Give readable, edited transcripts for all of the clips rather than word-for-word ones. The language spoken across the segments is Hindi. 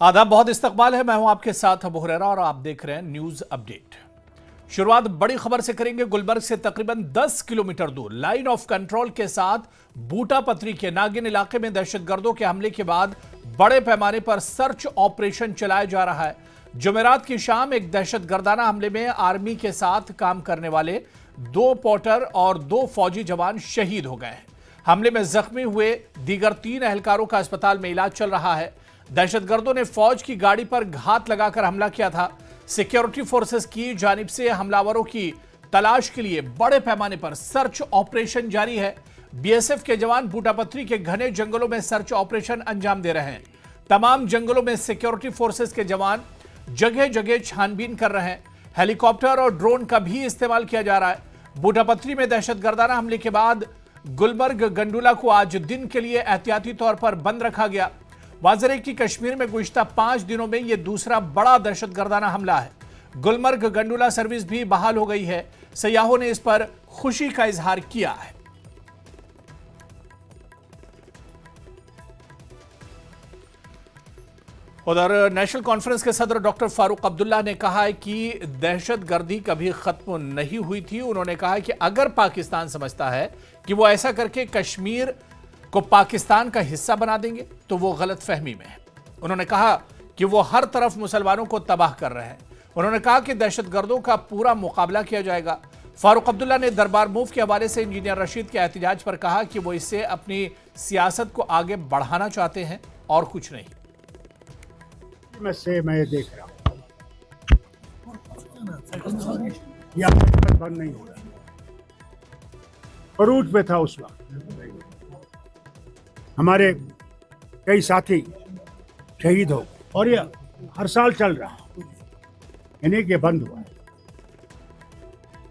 आदाब, बहुत इस्तकबाल है। मैं हूं आपके साथ अबू हुरैरा और आप देख रहे हैं न्यूज अपडेट। शुरुआत बड़ी खबर से करेंगे। गुलबर्ग से तकरीबन 10 किलोमीटर दूर लाइन ऑफ कंट्रोल के साथ बूटा पत्री के नागिन इलाके में दहशतगर्दों के हमले के बाद बड़े पैमाने पर सर्च ऑपरेशन चलाया जा रहा है। जुमेरात की शाम एक दहशतगर्दाना हमले में आर्मी के साथ काम करने वाले 2 पोर्टर और 2 फौजी जवान शहीद हो गए हैं। हमले में जख्मी हुए दीगर 3 एहलकारों का अस्पताल में इलाज चल रहा है। दहशतगर्दों ने फौज की गाड़ी पर घात लगाकर हमला किया था। सिक्योरिटी फोर्सेस की जानिब से हमलावरों की तलाश के लिए बड़े पैमाने पर सर्च ऑपरेशन जारी है। बीएसएफ के जवान बूटापत्री के घने जंगलों में सर्च ऑपरेशन अंजाम दे रहे हैं। तमाम जंगलों में सिक्योरिटी फोर्सेस के जवान जगह जगह छानबीन कर रहे हैं। हेलीकॉप्टर और ड्रोन का भी इस्तेमाल किया जा रहा है। बूटापत्री में दहशतगर्दाना हमले के बाद गुलबर्ग गंडूला को आज दिन के लिए एहतियाती तौर पर बंद रखा गया। वाज़ेह है कि कश्मीर में गुज़िश्ता 5 दिनों में यह दूसरा बड़ा दहशतगर्दाना हमला है। गुलमर्ग गंडूला सर्विस भी बहाल हो गई है। सयाहों ने इस पर खुशी का इजहार किया है। उधर नेशनल कॉन्फ्रेंस के सदर डॉक्टर फारूक अब्दुल्ला ने कहा है कि दहशतगर्दी कभी खत्म नहीं हुई थी। उन्होंने कहा कि अगर पाकिस्तान समझता है कि वो ऐसा करके कश्मीर को पाकिस्तान का हिस्सा बना देंगे तो वो गलत फहमी में है। उन्होंने कहा कि वो हर तरफ मुसलमानों को तबाह कर रहे हैं। उन्होंने कहा कि दहशतगर्दों का पूरा मुकाबला किया जाएगा। फारूक अब्दुल्ला ने दरबार मूव के हवाले से इंजीनियर रशीद के एहतजाज पर कहा कि वो इससे अपनी सियासत को आगे बढ़ाना चाहते हैं और कुछ नहीं। मैं देख रहा हूं बंद नहीं हो रहा। अरूज पे था उस वक्त, हमारे कई साथी शहीद हो और ये हर साल चल रहा, यानी कि बंद हुआ है।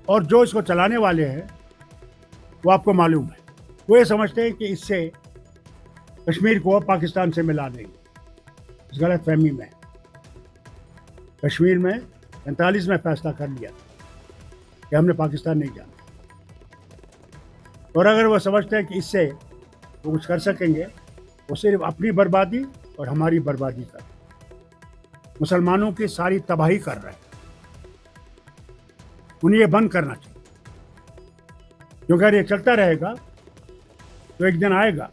और जो इसको चलाने वाले हैं वो आपको मालूम है, वो ये समझते हैं कि इससे कश्मीर को पाकिस्तान से मिला देंगे। इस गलत फहमी में कश्मीर में 45 में फैसला कर लिया कि हमने पाकिस्तान नहीं जाना। और अगर वो समझते हैं कि इससे वो कुछ कर सकेंगे, वो सिर्फ अपनी बर्बादी और हमारी बर्बादी कर, मुसलमानों की सारी तबाही कर रहे हैं। उन्हें ये बंद करना चाहिए, क्योंकि अगर ये चलता रहेगा तो एक दिन आएगा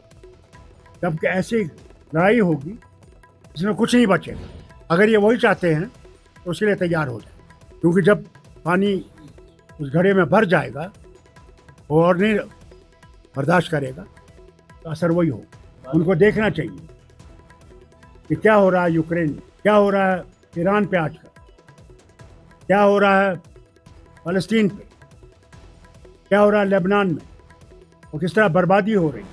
जब कि ऐसी लड़ाई होगी जिसमें कुछ नहीं बचेगा। अगर ये वही चाहते हैं तो उसके लिए तैयार हो जाए, क्योंकि जब पानी उस घड़े में भर जाएगा वो और नहीं बर्दाश्त करेगा तो असर वही होगा। उनको देखना चाहिए कि क्या हो रहा है यूक्रेन में, क्या हो रहा है ईरान पे आजकल, क्या हो रहा है फ़लस्तीन पे, क्या हो रहा है लेबनान में, और किस तरह बर्बादी हो रही है।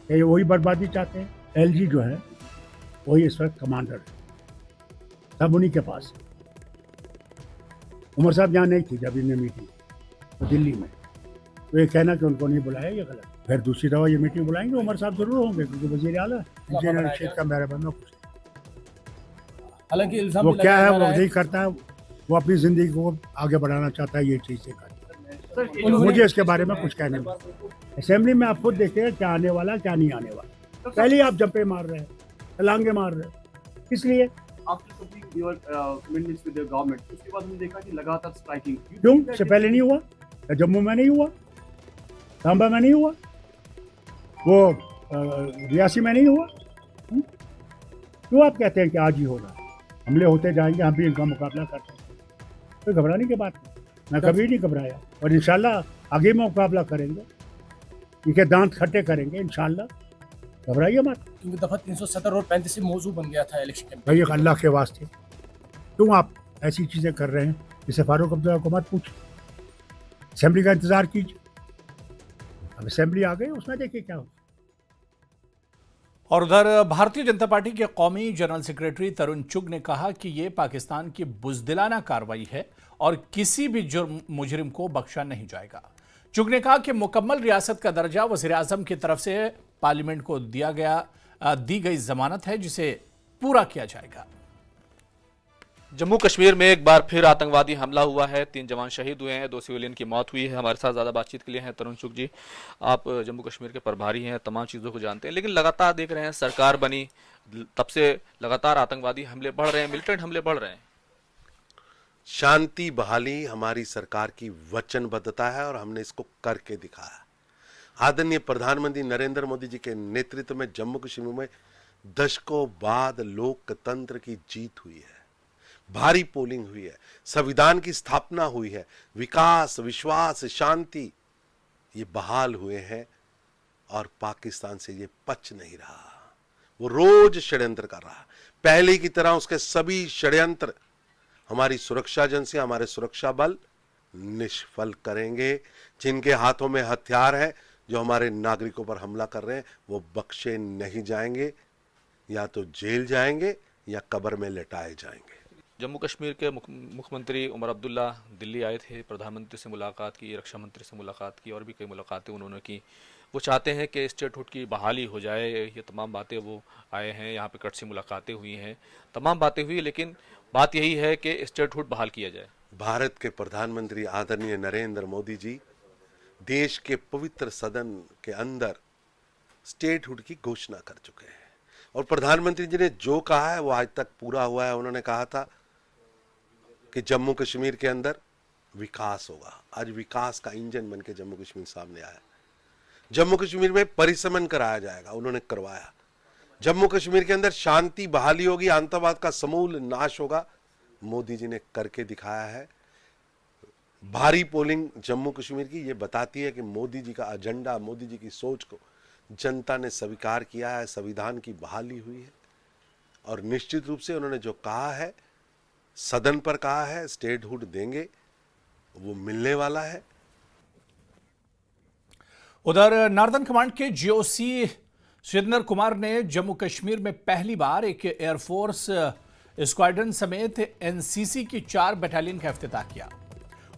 क्या ये वही बर्बादी चाहते हैं? एलजी जो है वही इस वक्त कमांडर है, सब उन्हीं के पास है। उमर साहब यहाँ नहीं थी जब इन्हें मीटिंग तो दिल्ली में, तो ये कहना कि उनको नहीं बुलाया ये गलत। फिर दूसरी दफ़ा ये मीटिंग बुलाएंगे उमर साहब जरूर होंगे, क्योंकि वज़ीर आला इंजीनियर रशीद का मेरा बंदा कुछ, हालांकि वो क्या है वो नहीं करता है, वो अपनी ज़िंदगी को आगे बढ़ाना चाहता है, ये चीज़ से करता है। मुझे इसके बारे में कुछ कहने में, असेंबली में आप खुद देखिए क्या आने वाला क्या नहीं आने वाला। पहले ही आप जंपे मार रहे हैं, छलांगे मार रहे हैं, इसलिए उसके बाद हमने देखा कि लगातार स्ट्राइकिंग क्यों से पहले नहीं हुआ? जम्मू में नहीं हुआ, सांबा में नहीं हुआ, वो रियासी में नहीं हुआ। क्यों आप कहते हैं कि आज ही होगा? हमले होते जाएंगे, हम भी इनका मुकाबला करते हैं। तो घबराने की बात नहीं, मैं कभी नहीं घबराया और इंशाल्लाह आगे में मुकाबला करेंगे, इनके दांत खट्टे करेंगे इंशाल्लाह। घबराइए मत, क्योंकि दफा 370 और 35 मौजू बन गया था इलेक्शन में। भैया अल्लाह के वास्ते क्यों आप ऐसी चीज़ें कर रहे हैं? जिसे फारूक अब्दुल्ला को मत पूछिए, असेंबली का इंतज़ार कीजिए। अब असेंबली आ गई, उसमें देखिए क्या हो। और उधर भारतीय जनता पार्टी के कौमी जनरल सेक्रेटरी तरुण चुग ने कहा कि यह पाकिस्तान की बुज़दिलाना कार्रवाई है और किसी भी जुर्म मुजरिम को बख्शा नहीं जाएगा। चुग ने कहा कि मुकम्मल रियासत का दर्जा वज़ीर आज़म की तरफ से पार्लियामेंट को दी गई जमानत है, जिसे पूरा किया जाएगा। जम्मू कश्मीर में एक बार फिर आतंकवादी हमला हुआ है। 3 जवान शहीद हुए हैं, 2 सिविलियन की मौत हुई है। हमारे साथ ज़्यादा बातचीत के लिए हैं तरुण चुग जी। आप जम्मू कश्मीर के प्रभारी हैं, तमाम चीज़ों को जानते हैं, लेकिन लगातार देख रहे हैं सरकार बनी तब से लगातार आतंकवादी हमले बढ़ रहे हैं, मिलिटेंट हमले बढ़ रहे हैं। शांति बहाली हमारी सरकार की वचनबद्धता है और हमने इसको करके दिखाया। आदरणीय प्रधानमंत्री नरेंद्र मोदी जी के नेतृत्व में जम्मू कश्मीर में दशकों बाद लोकतंत्र की जीत हुई है, भारी पोलिंग हुई है, संविधान की स्थापना हुई है, विकास, विश्वास, शांति ये बहाल हुए हैं और पाकिस्तान से ये पच नहीं रहा। वो रोज षड्यंत्र कर रहा। पहले की तरह उसके सभी षड्यंत्र हमारी सुरक्षा एजेंसी, हमारे सुरक्षा बल निष्फल करेंगे। जिनके हाथों में हथियार है, जो हमारे नागरिकों पर हमला कर रहे हैं, वो बख्शे नहीं जाएंगे। या तो जेल जाएंगे या कब्र में लिटाए जाएंगे। जम्मू कश्मीर के मुख्यमंत्री उमर अब्दुल्ला दिल्ली आए थे, प्रधानमंत्री से मुलाकात की, रक्षा मंत्री से मुलाकात की और भी कई मुलाकातें उन्होंने की। वो चाहते हैं कि स्टेटहुड की बहाली हो जाए। ये तमाम बातें वो आए हैं, यहाँ पे कट से मुलाकातें हुई हैं, तमाम बातें हुई, लेकिन बात यही है कि स्टेटहुड बहाल किया जाए। भारत के प्रधानमंत्री आदरणीय नरेंद्र मोदी जी देश के पवित्र सदन के अंदर स्टेटहुड की घोषणा कर चुके हैं और प्रधानमंत्री जी ने जो कहा है वो आज तक पूरा हुआ है। उन्होंने कहा था कि जम्मू कश्मीर के अंदर विकास होगा। आज विकास का इंजन बनके जम्मू कश्मीर सामने आया। जम्मू कश्मीर में परिसमन कराया जाएगा, उन्होंने करवाया। जम्मू कश्मीर के अंदर शांति बहाली होगी, आतंकवाद का समूल नाश होगा, मोदी जी ने करके दिखाया है। भारी पोलिंग जम्मू कश्मीर की ये बताती है कि मोदी जी का एजेंडा, मोदी जी की सोच को जनता ने स्वीकार किया है। संविधान की बहाली हुई है और निश्चित रूप से उन्होंने जो कहा है, सदन पर कहा है, स्टेटहुड देंगे, वो मिलने वाला है। उधर नॉर्दर्न कमांड के जीओसी सुरेंद्र कुमार ने जम्मू कश्मीर में पहली बार एक एयरफोर्स स्क्वाड्रन समेत एनसीसी की 4 बटालियन का इफ्तिताह किया।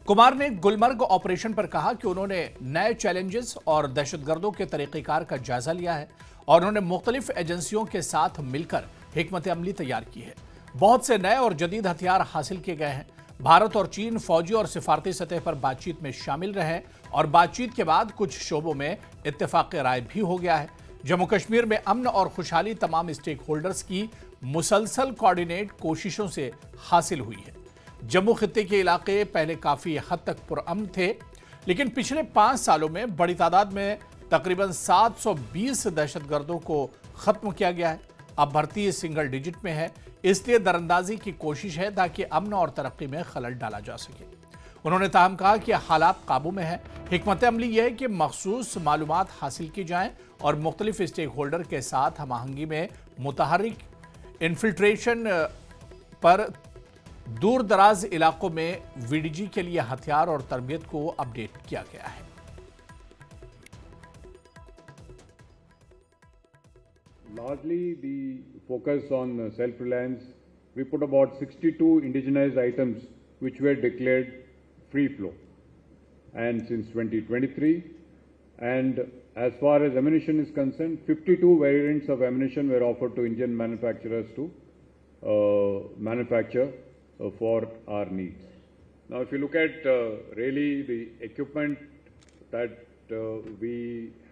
कुमार ने गुलमर्ग ऑपरेशन पर कहा कि उन्होंने नए चैलेंजेस और दहशतगर्दों के तरीक़ेकार का जायजा लिया है और उन्होंने मुख्तलिफ एजेंसियों के साथ मिलकर हिकमत अमली तैयार की है। बहुत से नए और जदीद हथियार हासिल किए गए हैं। भारत और चीन फौजी और सिफारती सतह पर बातचीत में शामिल रहे और बातचीत के बाद कुछ शोबों में इत्तेफाक राय भी हो गया है। जम्मू कश्मीर में अमन और खुशहाली तमाम स्टेक होल्डर्स की मुसलसल कोऑर्डिनेट कोशिशों से हासिल हुई है। जम्मू खित्ते के इलाके पहले काफी हद तक पुरअमन थे, लेकिन पिछले 5 सालों में बड़ी तादाद में तकरीबन 720 दहशतगर्दों को खत्म किया गया है। अब भर्ती सिंगल डिजिट में है, इसलिए दरअंदाजी की कोशिश है ताकि अमन और तरक्की में खलल डाला जा सके। उन्होंने ताहम कहा कि हालात काबू में है। हिकमत अमली यह है कि मखसूस मालूमात हासिल की जाएं और मुख्तलिफ स्टेक होल्डर के साथ हमआहंगी में मुतहरिक इन्फिल्ट्रेशन पर दूर दराज इलाकों में वीडीजी के लिए हथियार और तरबियत को अपडेट किया गया है। Largely the focus on self-reliance. We put about 62 indigenized items which were declared free flow, and since 2023, and as far as ammunition is concerned, 52 variants of ammunition were offered to Indian manufacturers to manufacture for our needs. Now, if you look at really the equipment that we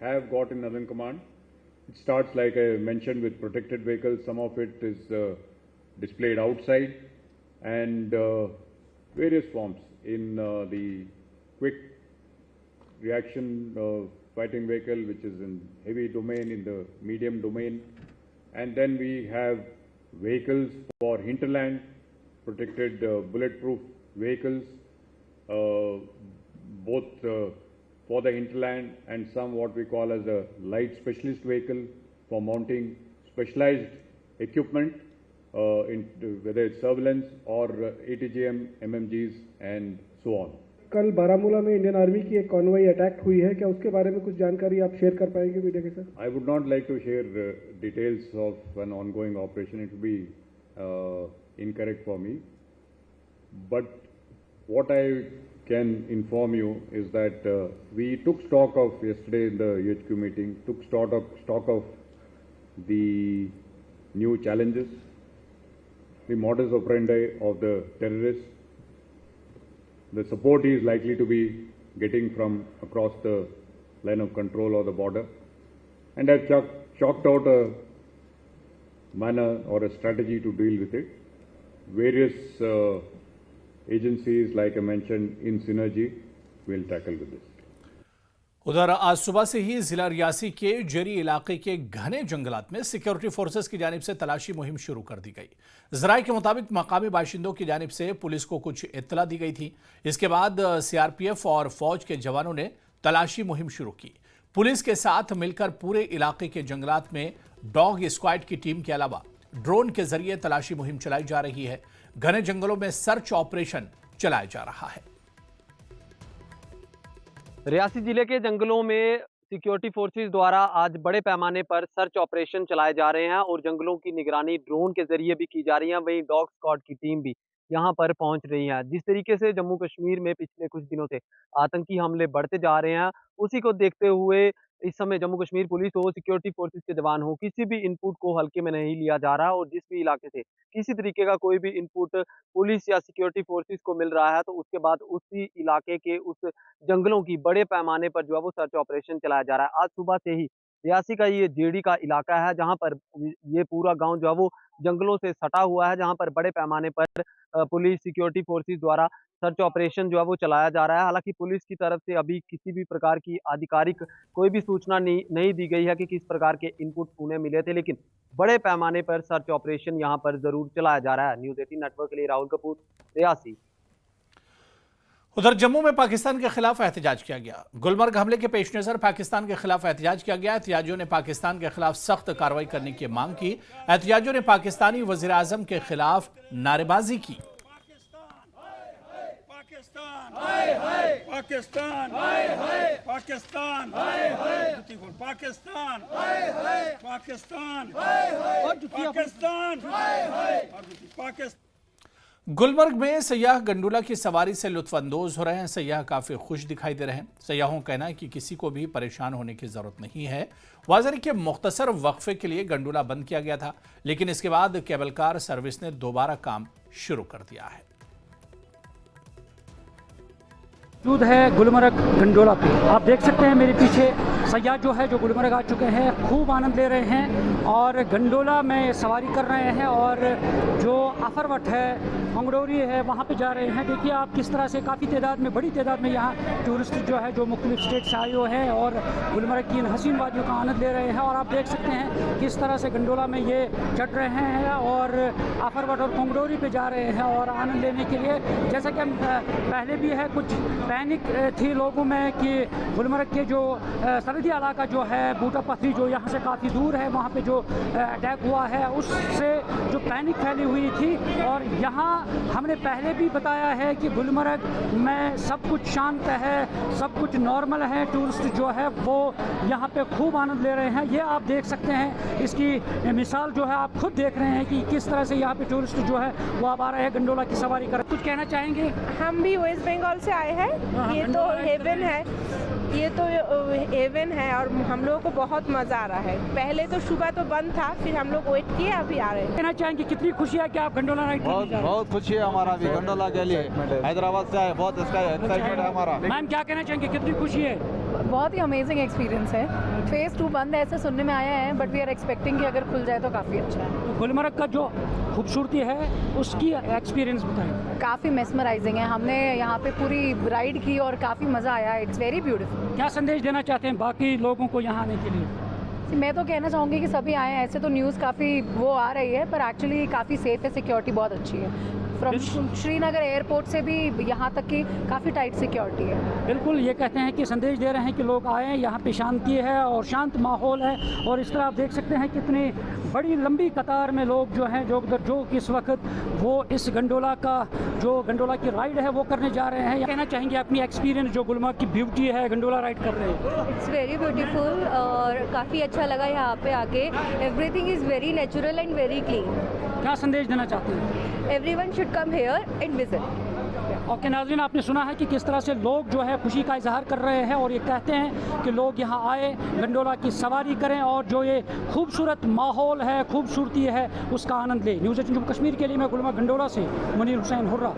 have got in Northern Command, it starts, like I mentioned, with protected vehicles. Some of it is displayed outside, and various forms in the quick reaction fighting vehicle, which is in heavy domain, in the medium domain, and then we have vehicles for hinterland, protected bulletproof vehicles, both for the hinterland and some what we call as a light specialist vehicle for mounting specialized equipment, whether it's surveillance or ATGM, MMGs and so on. कल बारामूला में इंडियन आर्मी की एक कॉन्वॉय अटैक हुई है, क्या उसके बारे में कुछ जानकारी आप शेयर कर पाएंगे मीडिया के साथ? I would not like to share details of an ongoing operation. It would be incorrect for me. But what I can inform you is that we took stock of yesterday in the UHQ meeting, took stock of the new challenges. the modus operandi of the terrorists, the support he is likely to be getting from across the line of control or the border, and have chalked out a manner or a strategy to deal with it. Various agencies, like I mentioned, in synergy, will tackle with this. उधर आज सुबह से ही जिला रियासी के जेरी इलाके के घने जंगलात में सिक्योरिटी फोर्सेस की जानिब से तलाशी मुहिम शुरू कर दी गई। जराये के मुताबिक मकामी बाशिंदों की जानिब से पुलिस को कुछ इत्तला दी गई थी। इसके बाद सीआरपीएफ और फौज के जवानों ने तलाशी मुहिम शुरू की। पुलिस के साथ मिलकर पूरे इलाके के जंगलात में डॉग स्क्वाड की टीम के अलावा ड्रोन के जरिए तलाशी मुहिम चलाई जा रही है। घने जंगलों में सर्च ऑपरेशन चलाया जा रहा है। रियासी जिले के जंगलों में सिक्योरिटी फोर्सेस द्वारा आज बड़े पैमाने पर सर्च ऑपरेशन चलाए जा रहे हैं और जंगलों की निगरानी ड्रोन के जरिए भी की जा रही है। वहीं डॉग स्क्वाड की टीम भी यहां पर पहुंच रही है। जिस तरीके से जम्मू कश्मीर में पिछले कुछ दिनों से आतंकी हमले बढ़ते जा रहे हैं, उसी को देखते हुए इस समय जम्मू कश्मीर पुलिस हो, सिक्योरिटी फोर्सेस के जवान हो, किसी भी इनपुट को हल्के में नहीं लिया जा रहा। और जिस भी इलाके से किसी तरीके का कोई भी इनपुट पुलिस या सिक्योरिटी फोर्सेस को मिल रहा है, तो उसके बाद उसी इलाके के उस जंगलों की बड़े पैमाने पर जो है वो सर्च ऑपरेशन चलाया जा रहा है। आज सुबह से ही रियासी का ये जेडी का इलाका है, जहां पर ये पूरा गांव जो है वो जंगलों से सटा हुआ है, जहां पर बड़े पैमाने पर पुलिस सिक्योरिटी फोर्सेस द्वारा सर्च ऑपरेशन जो है वो चलाया जा रहा है। हालांकि पुलिस की तरफ से अभी किसी भी प्रकार की आधिकारिक कोई भी सूचना नहीं दी गई है कि किस प्रकार के इनपुट उन्हें मिले थे, लेकिन बड़े पैमाने पर सर्च ऑपरेशन यहां पर जरूर चलाया जा रहा है। न्यूज़ 18 नेटवर्क के लिए राहुल कपूर, रियासी। उधर जम्मू में पाकिस्तान के खिलाफ एहतजाज किया गया। गुलमर्ग हमले के पेश नजर पाकिस्तान के खिलाफ एहतजाज किया गया। एहतजाजियों ने पाकिस्तान के खिलाफ सख्त कार्रवाई करने की मांग की। एहतजाजियों ने पाकिस्तानी वजीर आजम के खिलाफ नारेबाजी की। पाकिस्तान गुलमर्ग में सयाह गंडोला की सवारी से लुत्फानंदोज हो रहे हैं। सयाह काफी खुश दिखाई दे रहे हैं। सयाहों का कहना है कि किसी को भी परेशान होने की जरूरत नहीं है। वाज़ेह के मुख्तसर वक्फे के लिए गंडोला बंद किया गया था, लेकिन इसके बाद केबल कार सर्विस ने दोबारा काम शुरू कर दिया है। मौजूद है गुलमर्ग गंडोला पे। आप देख सकते हैं मेरे पीछे सयाह जो है जो गुलमर्ग आ चुके हैं, खूब आनंद ले रहे हैं और गंडोला में सवारी कर रहे हैं। और जो अफरवट है, मंगडोरी है, वहाँ पे जा रहे हैं। देखिए आप किस तरह से काफ़ी तादाद में, बड़ी तादाद में यहाँ टूरिस्ट जो है जो मुख्तलिफ स्टेट से आए हुए हैं और गुलमर्ग की इन हसीन वादियों का आनंद ले रहे हैं। और आप देख सकते हैं किस तरह से गंडोला में ये चढ़ रहे हैं और अफरवट और मंगडोरी पे जा रहे हैं और आनंद लेने के लिए। जैसा कि पहले भी है, कुछ पैनिक थी लोगों में कि गुलमर्ग के जो सरहदी इलाका जो है बूटा पथरी जो यहाँ से काफ़ी दूर है, वहाँ पे जो अटैक हुआ है उससे जो पैनिक फैली हुई थी। और यहाँ हमने पहले भी बताया है कि गुलमर्ग में सब कुछ शांत है, सब कुछ नॉर्मल है। टूरिस्ट जो है वो यहाँ पे खूब आनंद ले रहे हैं। ये आप देख सकते हैं, इसकी मिसाल जो है आप खुद देख रहे हैं कि किस तरह से यहाँ पे टूरिस्ट जो है वो अब आ रहे हैं गंडोला की सवारी कर। कुछ कहना चाहेंगे? हम भी वेस्ट बंगाल से आए हैं। ये तो हेवन है, ये तो हेवन है और हम लोगों को बहुत मज़ा आ रहा है। पहले तो सुबह तो बंद था, फिर हम लोग वेट किए, अभी आ रहे हैं। कहना चाहेंगे कितनी खुशी है कि आप गंडोला राइड करने जा रहे हैं? बहुत खुशी है हमारा भी गंडोला के लिए। हैदराबाद से आए, बहुत एक्साइटमेंट है हमारा। मैम क्या कहना चाहेंगे, कितनी खुशी है? बहुत ही अमेजिंग एक्सपीरियंस है। फेज़ 2 बंद है ऐसे सुनने में आया है, बट वी आर एक्सपेक्टिंग कि अगर खुल जाए तो काफ़ी अच्छा है। तो गुलमर्ग का जो खूबसूरती है उसकी एक्सपीरियंस बताएं। काफ़ी मेस्मराइजिंग है। हमने यहाँ पे पूरी राइड की और काफ़ी मज़ा आया। It's very beautiful. क्या संदेश देना चाहते हैं बाकी लोगों को यहाँ आने के लिए? मैं तो कहना चाहूँगी कि सभी आएँ। ऐसे तो न्यूज़ काफ़ी वो आ रही है, पर एक्चुअली काफ़ी सेफ है, सिक्योरिटी बहुत अच्छी है। फ्रॉम श्रीनगर एयरपोर्ट से भी यहाँ तक की काफ़ी टाइट सिक्योरिटी है। बिल्कुल, ये कहते हैं कि संदेश दे रहे हैं कि लोग आएँ, यहाँ पे शांति है और शांत माहौल है। और इस तरह आप देख सकते हैं कितनी बड़ी लंबी कतार में लोग जो हैं जो इस वक्त वो इस गंडोला की राइड है वो करने जा रहे हैं। कहना चाहेंगे अपनी एक्सपीरियंस जो गुलमर्ग की ब्यूटी है, गंडोला राइड कर रहे हैं? इट्स वेरी ब्यूटीफुल और काफ़ी अच्छा लगा यहाँ पे आके। Everything is very natural and very clean. क्या संदेश देना चाहते हैं? Everyone should come here and visit. और नाज़रीन, आपने सुना है कि किस तरह से लोग जो है खुशी का इजहार कर रहे हैं और ये कहते हैं कि लोग यहाँ आए, गंडोला की सवारी करें और जो ये खूबसूरत माहौल है, खूबसूरती है, उसका आनंद लें। न्यूज़ 18 जम्मू कश्मीर के लिए मैं गुलमर्ग गंडोला से मुनीर हुसैन हुर्रा।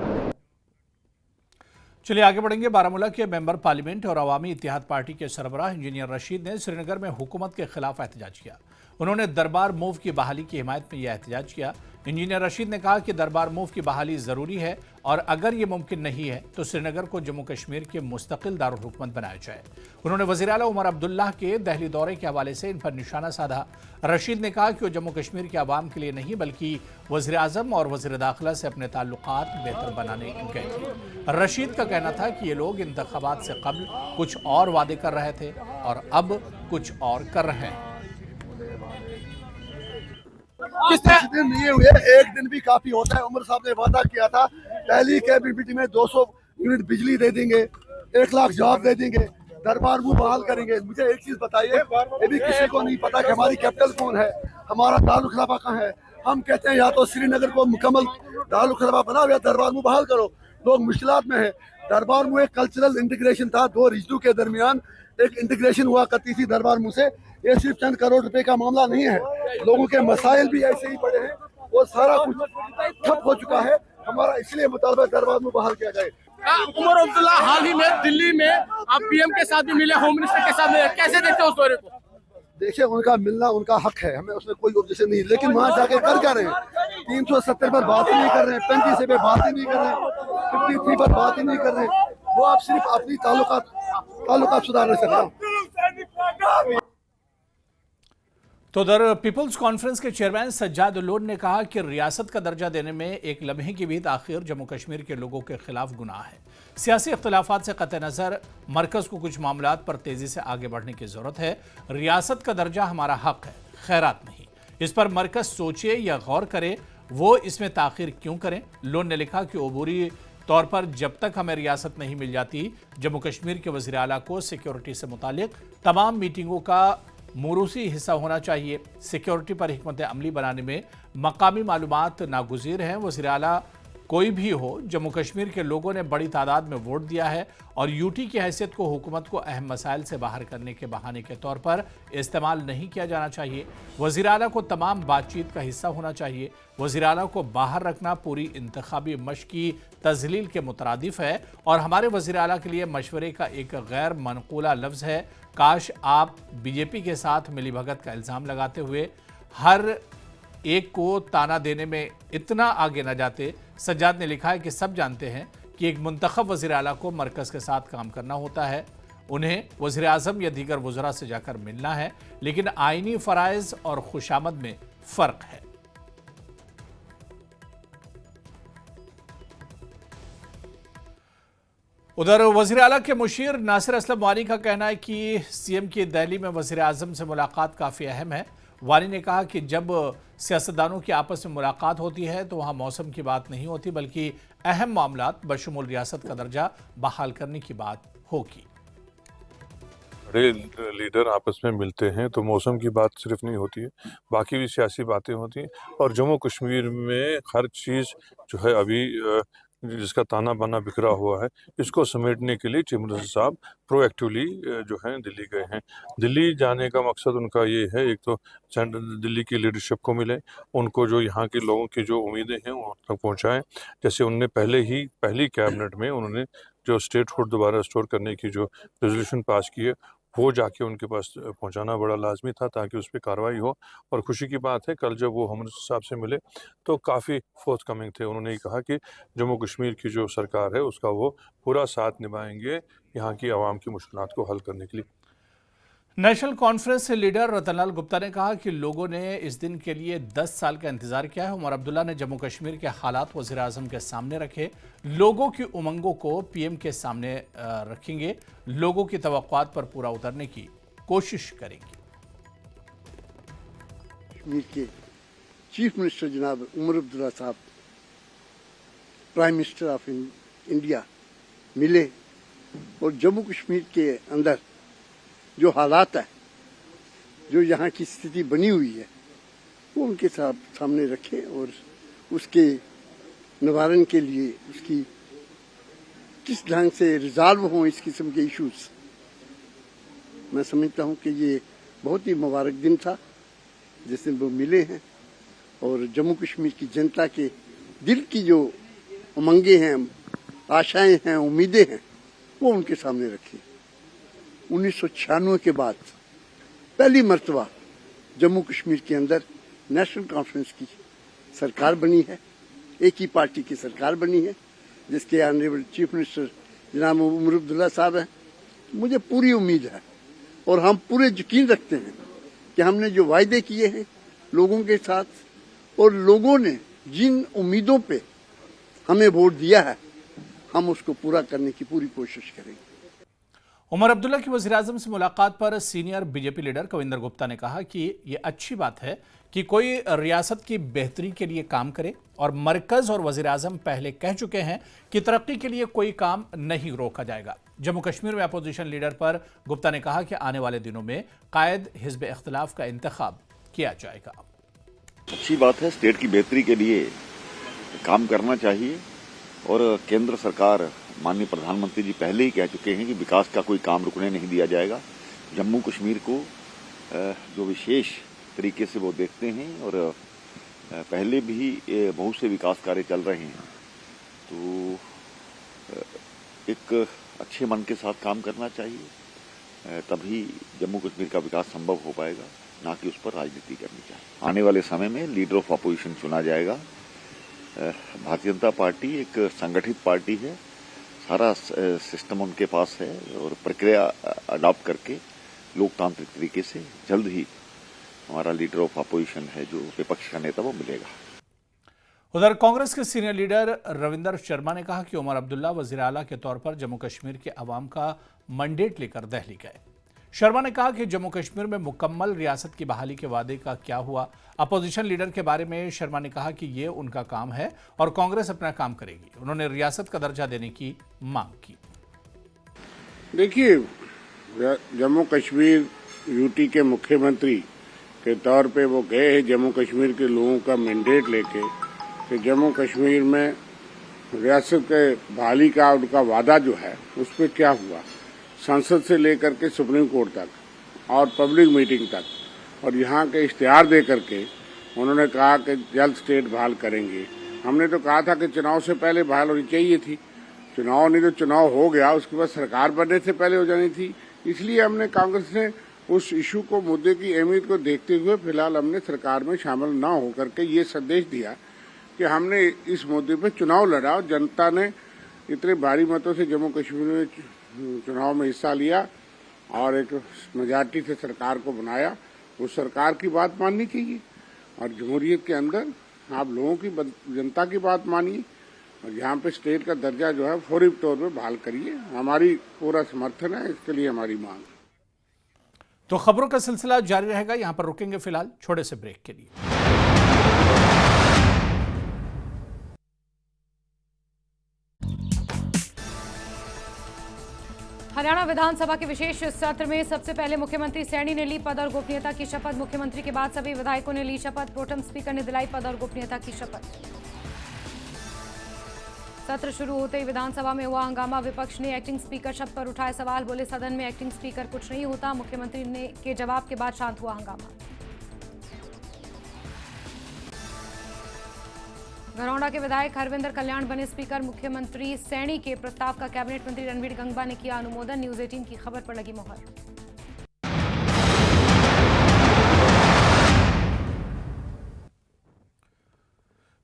चलिए आगे बढ़ेंगे। बारामूला के मेंबर पार्लियामेंट और अवामी इत्तेहाद पार्टी के सरबराह इंजीनियर रशीद ने श्रीनगर में हुकूमत के खिलाफ एहतजाज किया। उन्होंने दरबार मूव की बहाली की हिमायत में यह एहतजाज किया। इंजीनियर रशीद ने कहा कि दरबार मूव की बहाली ज़रूरी है और अगर ये मुमकिन नहीं है तो श्रीनगर को जम्मू कश्मीर के मुस्तकिल दारुल हुकूमत बनाया जाए। उन्होंने वज़ीर आला उमर अब्दुल्ला के दहली दौरे के हवाले से इन पर निशाना साधा। रशीद ने कहा कि वो जम्मू कश्मीर के अवाम के लिए नहीं बल्कि वज़ीर आज़म और वज़ीर दाखिला से अपने ताल्लुकात बेहतर बनाने गए थे। रशीद का कहना था कि ये लोग इंतखाबात से कबल कुछ और वादे कर रहे थे और अब कुछ और कर रहे हैं। दिन नहीं हुए, एक दिन भी काफी होता है। उमर साहब ने वादा किया था पहली कैबिनेट मीटिंग में 200 यूनिट बिजली दे देंगे, 1 लाख जॉब दे देंगे, दरबार मूव बहाल करेंगे। मुझे एक चीज बताइए, ये भी किसी को नहीं पता कि हमारी कैपिटल कौन है, हमारा दारुल खिलाफा कहाँ है। हम कहते हैं या तो श्रीनगर को मुकम्मल दारुल खिलाफा बनाओ या दरबार मूव बहाल करो। लोग मुश्किलात में है। दरबार मूव एक कल्चरल इंटीग्रेशन था, 2 रिजनों के दरमियान एक इंटीग्रेशन हुआ करती थी दरबार मूव से। ये सिर्फ चंद करोड़ रुपए का मामला नहीं है, लोगों के मसाइल भी ऐसे ही पड़े हैं और सारा कुछ ठप हो चुका है। हमारा इसलिए मुतालबा दरबार मूव बहाल किया जाए। उमर अब्दुल्ला हाल ही में दिल्ली में आप पीएम के साथ भी मिले, होम मिनिस्टर के साथ मिले, कैसे देखते हो उस दौरे को? देखिए, उनका मिलना उनका हक है, हमें उसमें कोई ऑब्जेक्शन नहीं, लेकिन वहाँ जाके कर क्या रहे हैं? 370 पर बात ही नहीं कर रहे हैं, 35 पे बात ही नहीं कर रहे हैं, 53 पर बात ही नहीं कर रहे हैं। वो आप सिर्फ अपनी ताल्लुकात सुधारने से ना। तो उधर पीपल्स कॉन्फ्रेंस के चेयरमैन सज्जाद लोन ने कहा कि रियासत का दर्जा देने में एक लम्हे की भी ताखीर जम्मू कश्मीर के लोगों के खिलाफ गुनाह है। सियासी इख्तिलाफात से कतई नज़र मरकज़ को कुछ मामलात पर तेज़ी से आगे बढ़ने की ज़रूरत है। रियासत का दर्जा हमारा हक है, खैरात नहीं। इस पर मरकज़ सोचे या गौर करे, वो इसमें ताखीर क्यों करें। लोन ने लिखा कि अबूरी तौर पर जब तक हमें रियासत नहीं मिल जाती, जम्मू कश्मीर के वज़ीर आला को सिक्योरिटी से मुतालिक तमाम मीटिंगों का मोरूसी हिस्सा होना चाहिए। सिक्योरिटी पर हिकमत अमली बनाने में मकामी मालूमात नागुज़ीर हैं। वज़ीर आला कोई भी हो, जम्मू कश्मीर के लोगों ने बड़ी तादाद में वोट दिया है और यूटी की हैसियत को हुकूमत को अहम मसाइल से बाहर करने के बहाने के तौर पर इस्तेमाल नहीं किया जाना चाहिए। वज़ीर आला को तमाम बातचीत का हिस्सा होना चाहिए। वज़ीर आला को बाहर रखना पूरी इंतखाबी मशक़ की तज़लील के मुतरादिफ है और हमारे वज़ीर आला के लिए मशवरे का एक गैर मनकूला लफ्ज़ है। काश आप बीजेपी के साथ मिलीभगत का इल्ज़ाम लगाते हुए हर एक को ताना देने में इतना आगे न जाते। सज्जाद ने लिखा है कि सब जानते हैं कि एक मुंतखब वज़ीर आला को मरकज़ के साथ काम करना होता है, उन्हें वज़ीर आज़म या दीगर वज़रा से जाकर मिलना है, लेकिन आइनी फ़राइज़ और खुशामद में फ़र्क है। उधर वज़ीर आला के मुशीर नासिर असलम वानी का कहना है कि सीएम की दिल्ली में वज़ीर आज़म से मुलाकात काफ़ी अहम है। वानी ने कहा कि जब सियासतदानों की आपस में मुलाकात होती है तो वहाँ मौसम की बात नहीं होती, बल्कि अहम मामलात बशमूल रियासत का दर्जा बहाल करने की बात होगी। बड़े लीडर आपस में मिलते हैं तो मौसम की बात सिर्फ नहीं होती है, बाकी भी सियासी बातें होती हैं। और जम्मू कश्मीर में हर चीज़ जो है अभी जिसका ताना बाना बिखरा हुआ है, इसको समेटने के लिए चीफ मिनिस्टर साहब प्रोएक्टिवली जो हैं दिल्ली गए हैं। दिल्ली जाने का मकसद उनका ये है, एक तो दिल्ली की लीडरशिप को मिले, उनको जो यहाँ के लोगों की जो उम्मीदें हैं वो तक पहुँचाएँ। जैसे उनने पहली कैबिनेट में उन्होंने जो स्टेटहुड दोबारा रिस्टोर करने की जो रेजोल्यूशन पास की है, वो जाके उनके पास पहुंचाना बड़ा लाजमी था ताकि उस पर कार्रवाई हो। और खुशी की बात है, कल जब वो होम मिनिस्टर साहब से मिले तो काफ़ी फोर्थ कमिंग थे। उन्होंने कहा कि जम्मू कश्मीर की जो सरकार है उसका वो पूरा साथ निभाएंगे यहाँ की आवाम की मुश्किलात को हल करने के लिए। नेशनल कॉन्फ्रेंस से लीडर रतनलाल गुप्ता ने कहा कि लोगों ने इस दिन के लिए 10 साल का इंतजार किया है। उमर अब्दुल्ला ने जम्मू कश्मीर के हालात वज़ीर आज़म के सामने रखे, लोगों की उमंगों को पीएम के सामने रखेंगे, लोगों की तवक्कुआत पर पूरा उतरने की कोशिश करेंगे। कश्मीर के चीफ मिनिस्टर जनाब उमर अब्दुल्ला साहब प्राइम मिनिस्टर ऑफ इंडिया मिले और जम्मू कश्मीर के अंदर जो हालात है, जो यहाँ की स्थिति बनी हुई है, वो उनके सामने रखें और उसके निवारण के लिए, उसकी किस ढंग से रिजॉल्व हों इस किस्म के इश्यूज, मैं समझता हूं कि ये बहुत ही मुबारक दिन था जिस दिन वो मिले हैं और जम्मू कश्मीर की जनता के दिल की जो उमंगें हैं, आशाएं हैं, उम्मीदें हैं, वो उनके सामने रखी। 1996 के बाद पहली मर्तबा जम्मू कश्मीर के अंदर नेशनल कॉन्फ्रेंस की सरकार बनी है, एक ही पार्टी की सरकार बनी है, जिसके ऑनरेबल चीफ मिनिस्टर जनाब उमर अब्दुल्ला साहब हैं। मुझे पूरी उम्मीद है और हम पूरे यकीन रखते हैं कि हमने जो वायदे किए हैं लोगों के साथ और लोगों ने जिन उम्मीदों पे हमें वोट दिया है, हम उसको पूरा करने की पूरी कोशिश करेंगे। उमर अब्दुल्ला की वज़ीर-ए-आज़म से मुलाकात पर senior BJP leader Kavinder Gupta ने कहा कि ये अच्छी बात है कि कोई रियासत की बेहतरी के लिए काम करे और मरकज और वज़ीर-ए-आज़म पहले कह चुके हैं कि तरक्की के लिए कोई काम नहीं रोका जाएगा। जम्मू कश्मीर में अपोजिशन लीडर पर गुप्ता ने कहा कि आने वाले दिनों में कायद हिज़्ब इख्तिलाफ का इंतखाब किया जाएगा। अच्छी बात है, स्टेट की बेहतरी के लिए काम करना चाहिए और केंद्र सरकार, माननीय प्रधानमंत्री जी पहले ही कह चुके हैं कि विकास का कोई काम रुकने नहीं दिया जाएगा। जम्मू कश्मीर को जो विशेष तरीके से वो देखते हैं और पहले भी बहुत से विकास कार्य चल रहे हैं, तो एक अच्छे मन के साथ काम करना चाहिए, तभी जम्मू कश्मीर का विकास संभव हो पाएगा, ना कि उस पर राजनीति करनी चाहिए। आने वाले समय में लीडर ऑफ अपोजिशन चुना जाएगा। भारतीय जनता पार्टी एक संगठित पार्टी है, सारा सिस्टम उनके पास है और प्रक्रिया अडॉप्ट करके लोकतांत्रिक तरीके से जल्द ही हमारा लीडर ऑफ अपोजिशन है जो विपक्ष का नेता, वो मिलेगा। उधर कांग्रेस के सीनियर लीडर रविंदर शर्मा ने कहा कि उमर अब्दुल्ला वज़ीर आला के तौर पर जम्मू कश्मीर के अवाम का मैंडेट लेकर दिल्ली गए। शर्मा ने कहा कि जम्मू कश्मीर में मुकम्मल रियासत की बहाली के वादे का क्या हुआ। अपोजिशन लीडर के बारे में शर्मा ने कहा कि ये उनका काम है और कांग्रेस अपना काम करेगी। उन्होंने रियासत का दर्जा देने की मांग की। देखिए, जम्मू कश्मीर यूटी के मुख्यमंत्री के तौर पे वो गए हैं जम्मू कश्मीर के लोगों का मैंडेट लेके कि जम्मू कश्मीर में रियासत के बहाली का उनका वादा जो है उस पर क्या हुआ, संसद से लेकर के सुप्रीम कोर्ट तक और पब्लिक मीटिंग तक, और यहाँ के इश्तिहार दे करके उन्होंने कहा कि जल्द स्टेट बहाल करेंगे। हमने तो कहा था कि चुनाव से पहले बहाल होनी चाहिए थी, चुनाव नहीं तो चुनाव हो गया, उसके बाद सरकार बनने से पहले हो जानी थी। इसलिए हमने कांग्रेस ने उस इशू को, मुद्दे की अहमियत को देखते हुए फिलहाल हमने सरकार में शामिल न होकर के ये संदेश दिया कि हमने इस मुद्दे पर चुनाव लड़ा और जनता ने इतने भारी मतों से जम्मू कश्मीर में चुनाव में हिस्सा लिया और एक मेजॉरिटी से सरकार को बनाया। उस सरकार की बात माननी चाहिए और जमहूरियत के अंदर आप लोगों की, जनता की बात मानिए और यहाँ पे स्टेट का दर्जा जो है फौरी तौर पे बहाल करिए। हमारी पूरा समर्थन है, इसके लिए हमारी मांग। तो खबरों का सिलसिला जारी रहेगा, यहां पर रुकेंगे फिलहाल छोटे से ब्रेक के लिए। हरियाणा विधानसभा के विशेष सत्र में सबसे पहले मुख्यमंत्री सैनी ने ली पद और गोपनीयता की शपथ। मुख्यमंत्री के बाद सभी विधायकों ने ली शपथ। प्रोटेम स्पीकर ने दिलाई पद और गोपनीयता की शपथ। सत्र शुरू होते ही विधानसभा में हुआ हंगामा। विपक्ष ने एक्टिंग स्पीकर शब्द पर उठाए सवाल। बोले सदन में एक्टिंग स्पीकर कुछ नहीं होता। मुख्यमंत्री ने के जवाब के बाद शांत हुआ हंगामा। घरौंडा के विधायक हरविंदर कल्याण बने स्पीकर। मुख्यमंत्री सैनी के प्रस्ताव का कैबिनेट मंत्री रणवीर गंगवा ने किया अनुमोदन। न्यूज 18 की खबर पर लगी मोहर।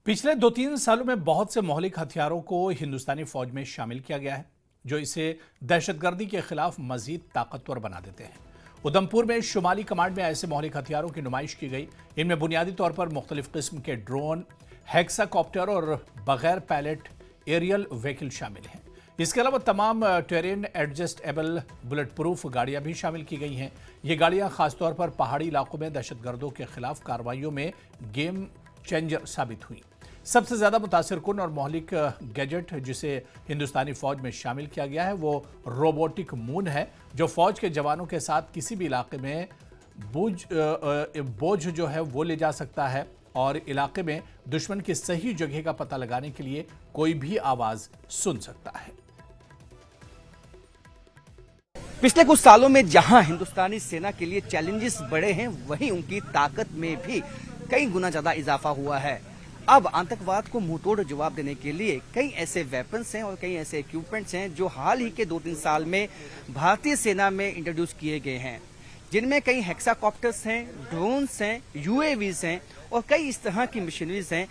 पिछले 2-3 सालों में बहुत से मौलिक हथियारों को हिंदुस्तानी फौज में शामिल किया गया है, जो इसे दहशतगर्दी के खिलाफ मजीद ताकतवर बना देते हैं। उधमपुर में शुमाली कमांड में ऐसे मौलिक हथियारों की नुमाइश की गई। इनमें बुनियादी तौर पर मुख्तलिफ किस्म के ड्रोन, हेक्साकॉप्टर और बगैर पायलट एरियल व्हीकल शामिल हैं। इसके अलावा तमाम टेरेन एडजस्टेबल बुलेट प्रूफ गाड़ियां भी शामिल की गई हैं। ये गाड़ियां खासतौर पर पहाड़ी इलाकों में दहशतगर्दों के खिलाफ कार्रवाइयों में गेम चेंजर साबित हुई। सबसे ज़्यादा मुतासिर कुन और मौलिक गैजेट जिसे हिंदुस्तानी फौज में शामिल किया गया है वो रोबोटिक मून है, जो फौज के जवानों के साथ किसी भी इलाके में बोझ जो है वो ले जा सकता है और इलाके में दुश्मन की सही जगह का पता लगाने के लिए कोई भी आवाज़ सुन सकता है। पिछले कुछ सालों में जहां हिंदुस्तानी सेना के लिए चैलेंजेस बढ़े हैं, वहीं उनकी ताकत में भी कई गुना ज्यादा इजाफा हुआ है। अब आतंकवाद को मुंहतोड़ जवाब देने के लिए कई ऐसे वेपन्स हैं और कई ऐसे इक्विपमेंट्स हैं जो हाल ही के 2-3 साल में भारतीय सेना में इंट्रोड्यूस किए गए हैं, जिनमें कई हेक्साकॉप्टर्स हैं, ड्रोन्स हैं, यूएवीज हैं और कई इस तरह की मशीनरीज हैं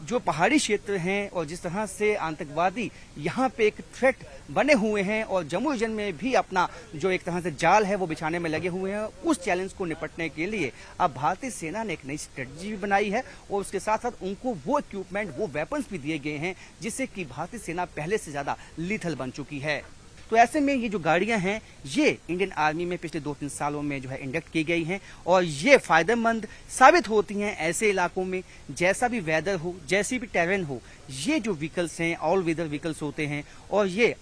जो पहाड़ी क्षेत्र हैं और जिस तरह से आतंकवादी यहाँ पे एक थ्रेट बने हुए हैं और जम्मू रीजन में भी अपना जो एक तरह से जाल है वो बिछाने में लगे हुए हैं, उस चैलेंज को निपटने के लिए अब भारतीय सेना ने एक नई स्ट्रेटजी भी बनाई है और उसके साथ साथ उनको वो इक्विपमेंट, वो वेपन्स भी दिए गए हैं जिससे कि भारतीय सेना पहले से ज्यादा लीथल बन चुकी है। तो ऐसे में ये जो गाड़ियां हैं ये इंडियन आर्मी में पिछले 2-3 सालों में जो है इंडक्ट की गई हैं और ये फायदेमंद साबित होती हैं ऐसे इलाकों में, जैसा भी वेदर हो, जैसी भी टेरेन हो, ये जो व्हीकल्स हैं ऑल वेदर व्हीकल्स होते हैं और ये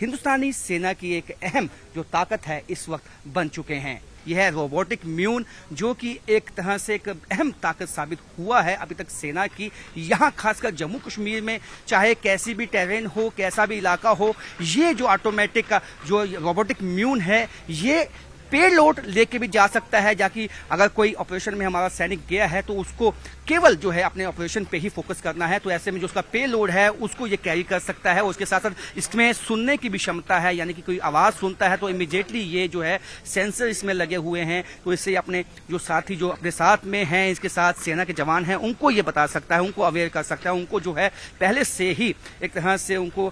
हिंदुस्तानी सेना की एक अहम जो ताकत है इस वक्त बन चुके हैं। यह है रोबोटिक म्यून, जो कि एक तरह से एक अहम ताकत साबित हुआ है अभी तक सेना की। यहाँ खासकर जम्मू कश्मीर में चाहे कैसी भी टेरेन हो, कैसा भी इलाका हो, ये जो ऑटोमेटिक का जो रोबोटिक म्यून है ये पेलोड लेके भी जा सकता है, जाकि अगर कोई ऑपरेशन में हमारा सैनिक गया है तो उसको केवल जो है अपने ऑपरेशन पे ही फोकस करना है, तो ऐसे में जो उसका पेलोड है उसको ये कैरी कर सकता है। और उसके साथ साथ इसमें सुनने की भी क्षमता है, यानी कि कोई आवाज सुनता है तो इमीडिएटली ये जो है सेंसर इसमें लगे हुए हैं, तो इससे अपने जो साथी जो अपने साथ में हैं, इसके साथ सेना के जवान हैं, उनको ये बता सकता है, उनको अवेयर कर सकता है, उनको जो है पहले से ही एक तरह से उनको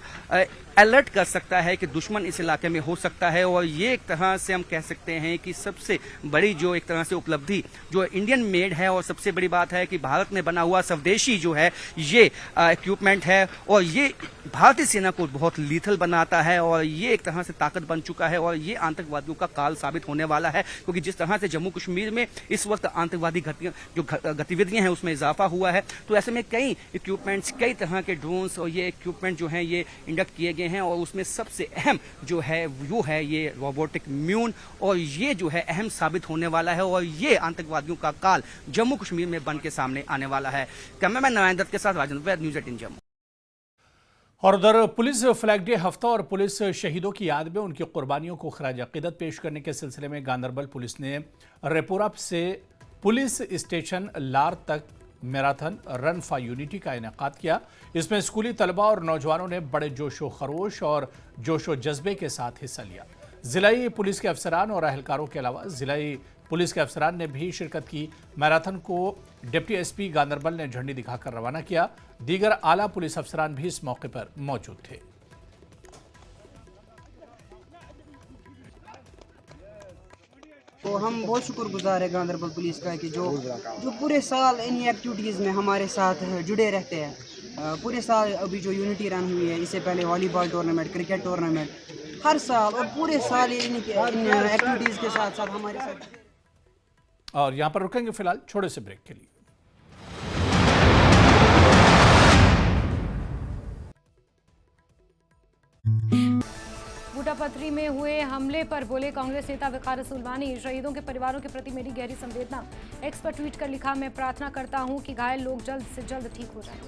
अलर्ट कर सकता है कि दुश्मन इस इलाके में हो सकता है। और ये एक तरह से हम कह सकते हैं कि सबसे बड़ी जो एक तरह से उपलब्धि जो इंडियन मेड है और सबसे बड़ी बात है कि भारत में बना हुआ स्वदेशी जो है ये इक्विपमेंट है और ये भारतीय सेना को बहुत लीथल बनाता है और ये एक तरह से ताकत बन चुका है और ये आतंकवादियों का काल साबित होने वाला है, क्योंकि जिस तरह से जम्मू कश्मीर में इस वक्त आतंकवादी गतिविधियां हैं उसमें इजाफा हुआ है, तो ऐसे में कई इक्विपमेंट्स, कई तरह के ड्रोन्स और ये इक्विपमेंट जो हैं ये इंडक्ट किए गए हैं और उसमें सबसे अहम जो है वो है ये रोबोटिक म्यून और ये जो है अहम साबित होने वाला है और ये आतंकवादियों का काल जम्मू कश्मीर में बन के सामने आने वाला है। कैमरामैन नारायण दत्त के साथ राजेंद्र वैद, न्यूज़ 18 जम्मू। और उधर पुलिस फ्लैग डे हफ्ता और पुलिस शहीदों की याद में उनकी कुर्बानियों को खराज अकीदत पेश करने के सिलसिले में गांधरबल पुलिस ने रेपोरा से पुलिस स्टेशन लार तक मैराथन रन फॉर यूनिटी का इनेकाद किया। इसमें स्कूली तलबा और नौजवानों ने बड़े जोशो खरोश और जोशो जज्बे के साथ हिस्सा लिया। जिलाई पुलिस के अफसरान और अहलकारों के अलावा जिलाई पुलिस के अफसरान ने भी शिरकत की। मैराथन को डिप्टी एसपी गांधरबल ने झंडी दिखाकर रवाना किया। दीगर आला पुलिस अफसरान भी इस मौके पर मौजूद थे। तो हम बहुत शुक्रगुजार है गांधरबल पुलिस का कि जो पूरे साल इन एक्टिविटीज़ में हमारे साथ जुड़े रहते हैं। पूरे साल अभी जो यूनिटी रन हुई है, इससे पहले वॉलीबॉल टूर्नामेंट, क्रिकेट टूर्नामेंट, हर साल और पूरे साल इन एक्टिविटीज़ के साथ साथ हमारे साथ। और यहाँ पर रुकेंगे फिलहाल छोटे से ब्रेक के लिए। बूटापत्री में हुए हमले पर बोले कांग्रेस नेता वकार सुलवानी, शहीदों के परिवारों के प्रति मेरी गहरी संवेदना। एक्स पर ट्वीट कर लिखा, मैं प्रार्थना करता हूं कि घायल लोग जल्द से जल्द ठीक हो जाएं।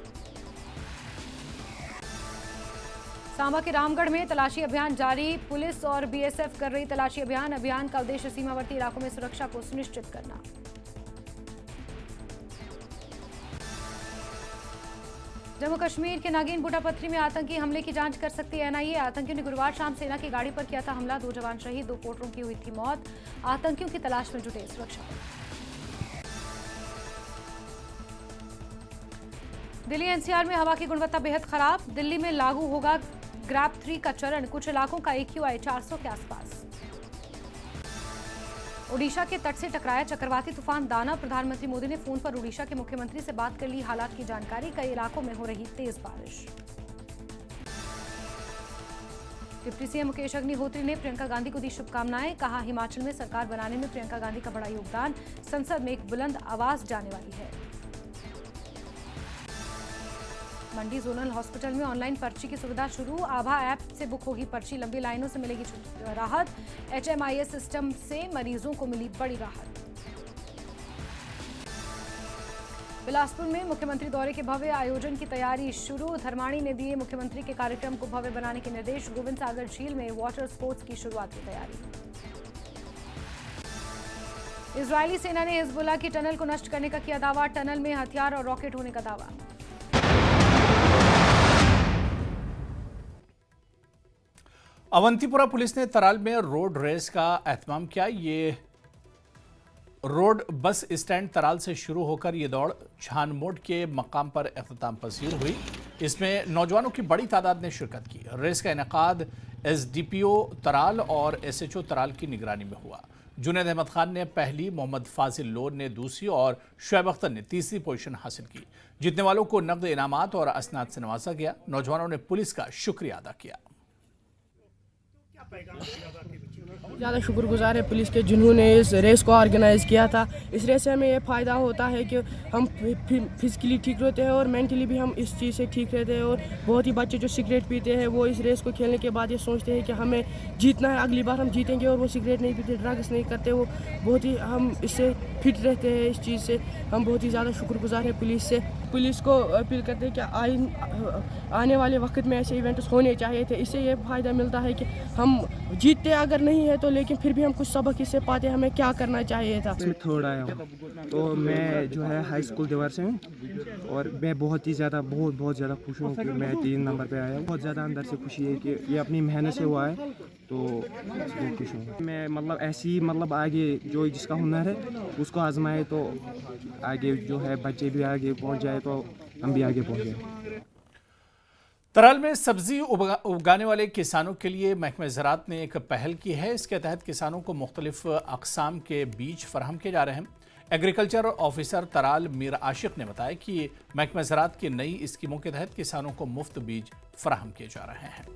सांबा के रामगढ़ में तलाशी अभियान जारी, पुलिस और बीएसएफ कर रही तलाशी अभियान। अभियान का उद्देश्य सीमावर्ती इलाकों में सुरक्षा को सुनिश्चित करना। जम्मू कश्मीर के नागिन बूटापत्री में आतंकी हमले की जांच कर सकती है एनआईए। आतंकियों ने गुरुवार शाम सेना की गाड़ी पर किया था हमला, 2 जवान शहीद, 2 पोर्टरों की हुई थी मौत। आतंकियों की तलाश में जुटे सुरक्षा बल। दिल्ली एनसीआर में हवा की गुणवत्ता बेहद खराब। दिल्ली में लागू होगा ग्रैप 3 का चरण, कुछ इलाकों का AQI 400 के आसपास। ओडिशा के तट से टकराया चक्रवाती तूफान दाना। प्रधानमंत्री मोदी ने फोन पर ओडिशा के मुख्यमंत्री से बात कर ली, हालात की जानकारी। कई इलाकों में हो रही तेज बारिश। डिप्टी सीएम मुकेश अग्निहोत्री ने प्रियंका गांधी को दी शुभकामनाएं, कहा हिमाचल में सरकार बनाने में प्रियंका गांधी का बड़ा योगदान, संसद में एक बुलंद आवाज जाने वाली है। मंडी जोनल हॉस्पिटल में ऑनलाइन पर्ची की सुविधा शुरू, आभा ऐप से बुक होगी पर्ची, लंबी लाइनों से मिलेगी राहत। HMIS सिस्टम से मरीजों को मिली बड़ी राहत। बिलासपुर में मुख्यमंत्री दौरे के भव्य आयोजन की तैयारी शुरू। धर्माणी ने दिए मुख्यमंत्री के कार्यक्रम को भव्य बनाने के निर्देश। गोविंद सागर झील में वाटर स्पोर्ट्स की शुरुआत की तैयारी। इजरायली सेना ने हिजबुल्लाह की टनल को नष्ट करने का किया दावा। टनल में हथियार और रॉकेट होने का दावा। अवंतीपुरा पुलिस ने तराल में रोड रेस का एहतमाम किया। ये रोड बस स्टैंड तराल से शुरू होकर ये दौड़ छानमोड़ के मकाम पर इख्तिताम पसीर हुई। इसमें नौजवानों की बड़ी तादाद ने शिरकत की। रेस का इनेकाद एसडीपीओ तराल और एसएचओ तराल की निगरानी में हुआ। जुनैद अहमद खान ने पहली, मोहम्मद फाजिल लोर ने दूसरी और शुएब अख्तर ने तीसरी पोजीशन हासिल की। जीतने वालों को नकद इनामात और असनाद से नवाजा गया। नौजवानों ने पुलिस का शुक्रिया अदा किया। ज़्यादा शुक्रगुजार है पुलिस के जिन्होंने इस रेस को ऑर्गेनाइज़ किया था। इस रेस से हमें ये फ़ायदा होता है कि हम फिज़िकली ठीक रहते हैं और मेंटली भी हम इस चीज़ से ठीक रहते हैं। और बहुत ही बच्चे जो सिगरेट पीते हैं वो इस रेस को खेलने के बाद ये सोचते हैं कि हमें जीतना है, अगली बार हम जीतेंगे, और वो सिगरेट नहीं पीते, ड्रग्स नहीं करते। वो बहुत ही हम इससे फिट रहते हैं। इस चीज़ से हम बहुत ही ज़्यादा शुक्रगुजार हैं पुलिस से। पुलिस को अपील करते हैं कि आने वाले वक्त में ऐसे इवेंट्स होने चाहिए थे। इससे ये फ़ायदा मिलता है कि हम जीतते अगर नहीं है तो, लेकिन फिर भी हम कुछ सबक इससे पाते हैं, हमें क्या करना चाहिए था। मैं थर्ड आया हूँ, तो मैं जो है हाई स्कूल देवर से हूँ और मैं बहुत ही ज़्यादा बहुत ज़्यादा खुश हूँ कि मैं 3 नंबर पे आया हूँ। बहुत ज़्यादा अंदर से खुशी है कि ये अपनी मेहनत से हुआ है, तो बहुत खुश हूँ मैं। मतलब ऐसी आगे जो जिसका हुनर है उसको आजमाए तो आगे जो है बच्चे भी आगे पहुँच जाए तो हम भी आगे पहुँच जाए। तराल में सब्जी उगाने वाले किसानों के लिए महकमा ज़राअत ने एक पहल की है। इसके तहत किसानों को मुख्तलिफ अक़साम के बीज फराहम किए जा रहे हैं। एग्रीकल्चर ऑफिसर तराल मीर आशिक ने बताया कि महकमा ज़राअत की नई स्कीमों के तहत किसानों को मुफ्त बीज फराहम किए जा रहे हैं।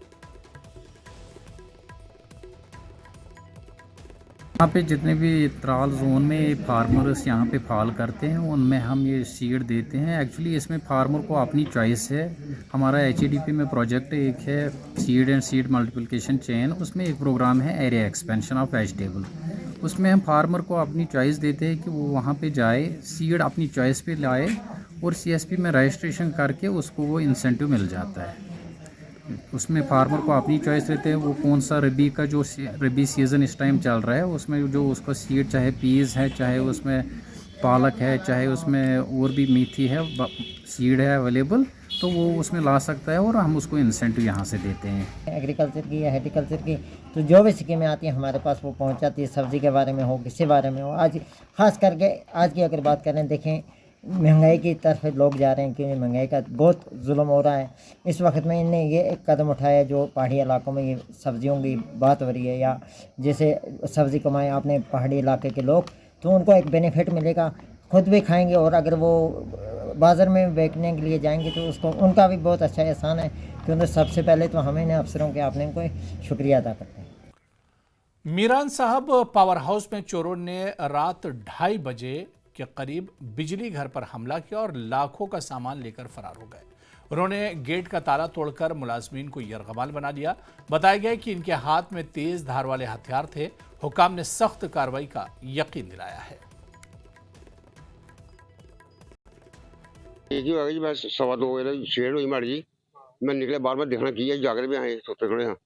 यहाँ पे जितने भी तराल जोन में फार्मर्स यहाँ पे फाल करते हैं उनमें हम ये सीड देते हैं। एक्चुअली इसमें फार्मर को अपनी चॉइस है। हमारा एचईडीपी में प्रोजेक्ट एक है seed and seed multiplication chain, उसमें एक प्रोग्राम है एरिया एक्सपेंशन ऑफ वेजिटेबल। उसमें हम फार्मर को अपनी चॉइस देते हैं कि वो वहाँ पे जाए, सीड अपनी चॉइस पे लाए और सीएसपी में रजिस्ट्रेशन करके उसको वो इंसेंटिव मिल जाता है। उसमें फार्मर को अपनी चॉइस देते हैं वो कौन सा रबी का जो रबी सीज़न इस टाइम चल रहा है उसमें जो उसका सीड, चाहे पीज़ है, चाहे उसमें पालक है, चाहे उसमें और भी मेथी है, सीड है अवेलेबल, तो वो उसमें ला सकता है और हम उसको इंसेंटिव यहाँ से देते हैं। एग्रीकल्चर की या हॉर्टिकल्चर की तो जो भी स्कीमें आती हैं हमारे पास वो पहुँच जाती है। सब्ज़ी के बारे में हो, किसी बारे में हो। आज ख़ास करके आज की अगर बात करें, देखें महंगाई की तरफ लोग जा रहे हैं क्योंकि महंगाई का बहुत जुल्म हो रहा है। इस वक्त में इन्हें ये एक कदम उठाया जो पहाड़ी इलाकों में ये सब्जियों की बात हो रही है, या जैसे सब्ज़ी कमाएं आपने पहाड़ी इलाके के लोग, तो उनको एक बेनिफिट मिलेगा, खुद भी खाएंगे और अगर वो बाज़ार में बेचने के लिए जाएंगे तो उसको उनका भी बहुत अच्छा एहसान है। क्योंकि सबसे पहले तो हमें इन अफसरों के आपने को शुक्रिया अदा करते हैं। मीरान साहब पावर हाउस में चोरों ने रात 2:30 बजे के करीब बिजली घर पर हमला किया और लाखों का सामान लेकर फरार हो गए। उन्होंने गेट का ताला तोड़कर मुलाजमीन को यरगमाल बना दिया। बताया गया कि इनके हाथ में तेज धार वाले हथियार थे। हुकाम ने सख्त कार्रवाई का यकीन दिलाया है। जी मैं 2:15 बजे शेर हुई माड़ी जी, मैं निकले बाहर में देखना की जागरे भी आए सोते खड़े हाँ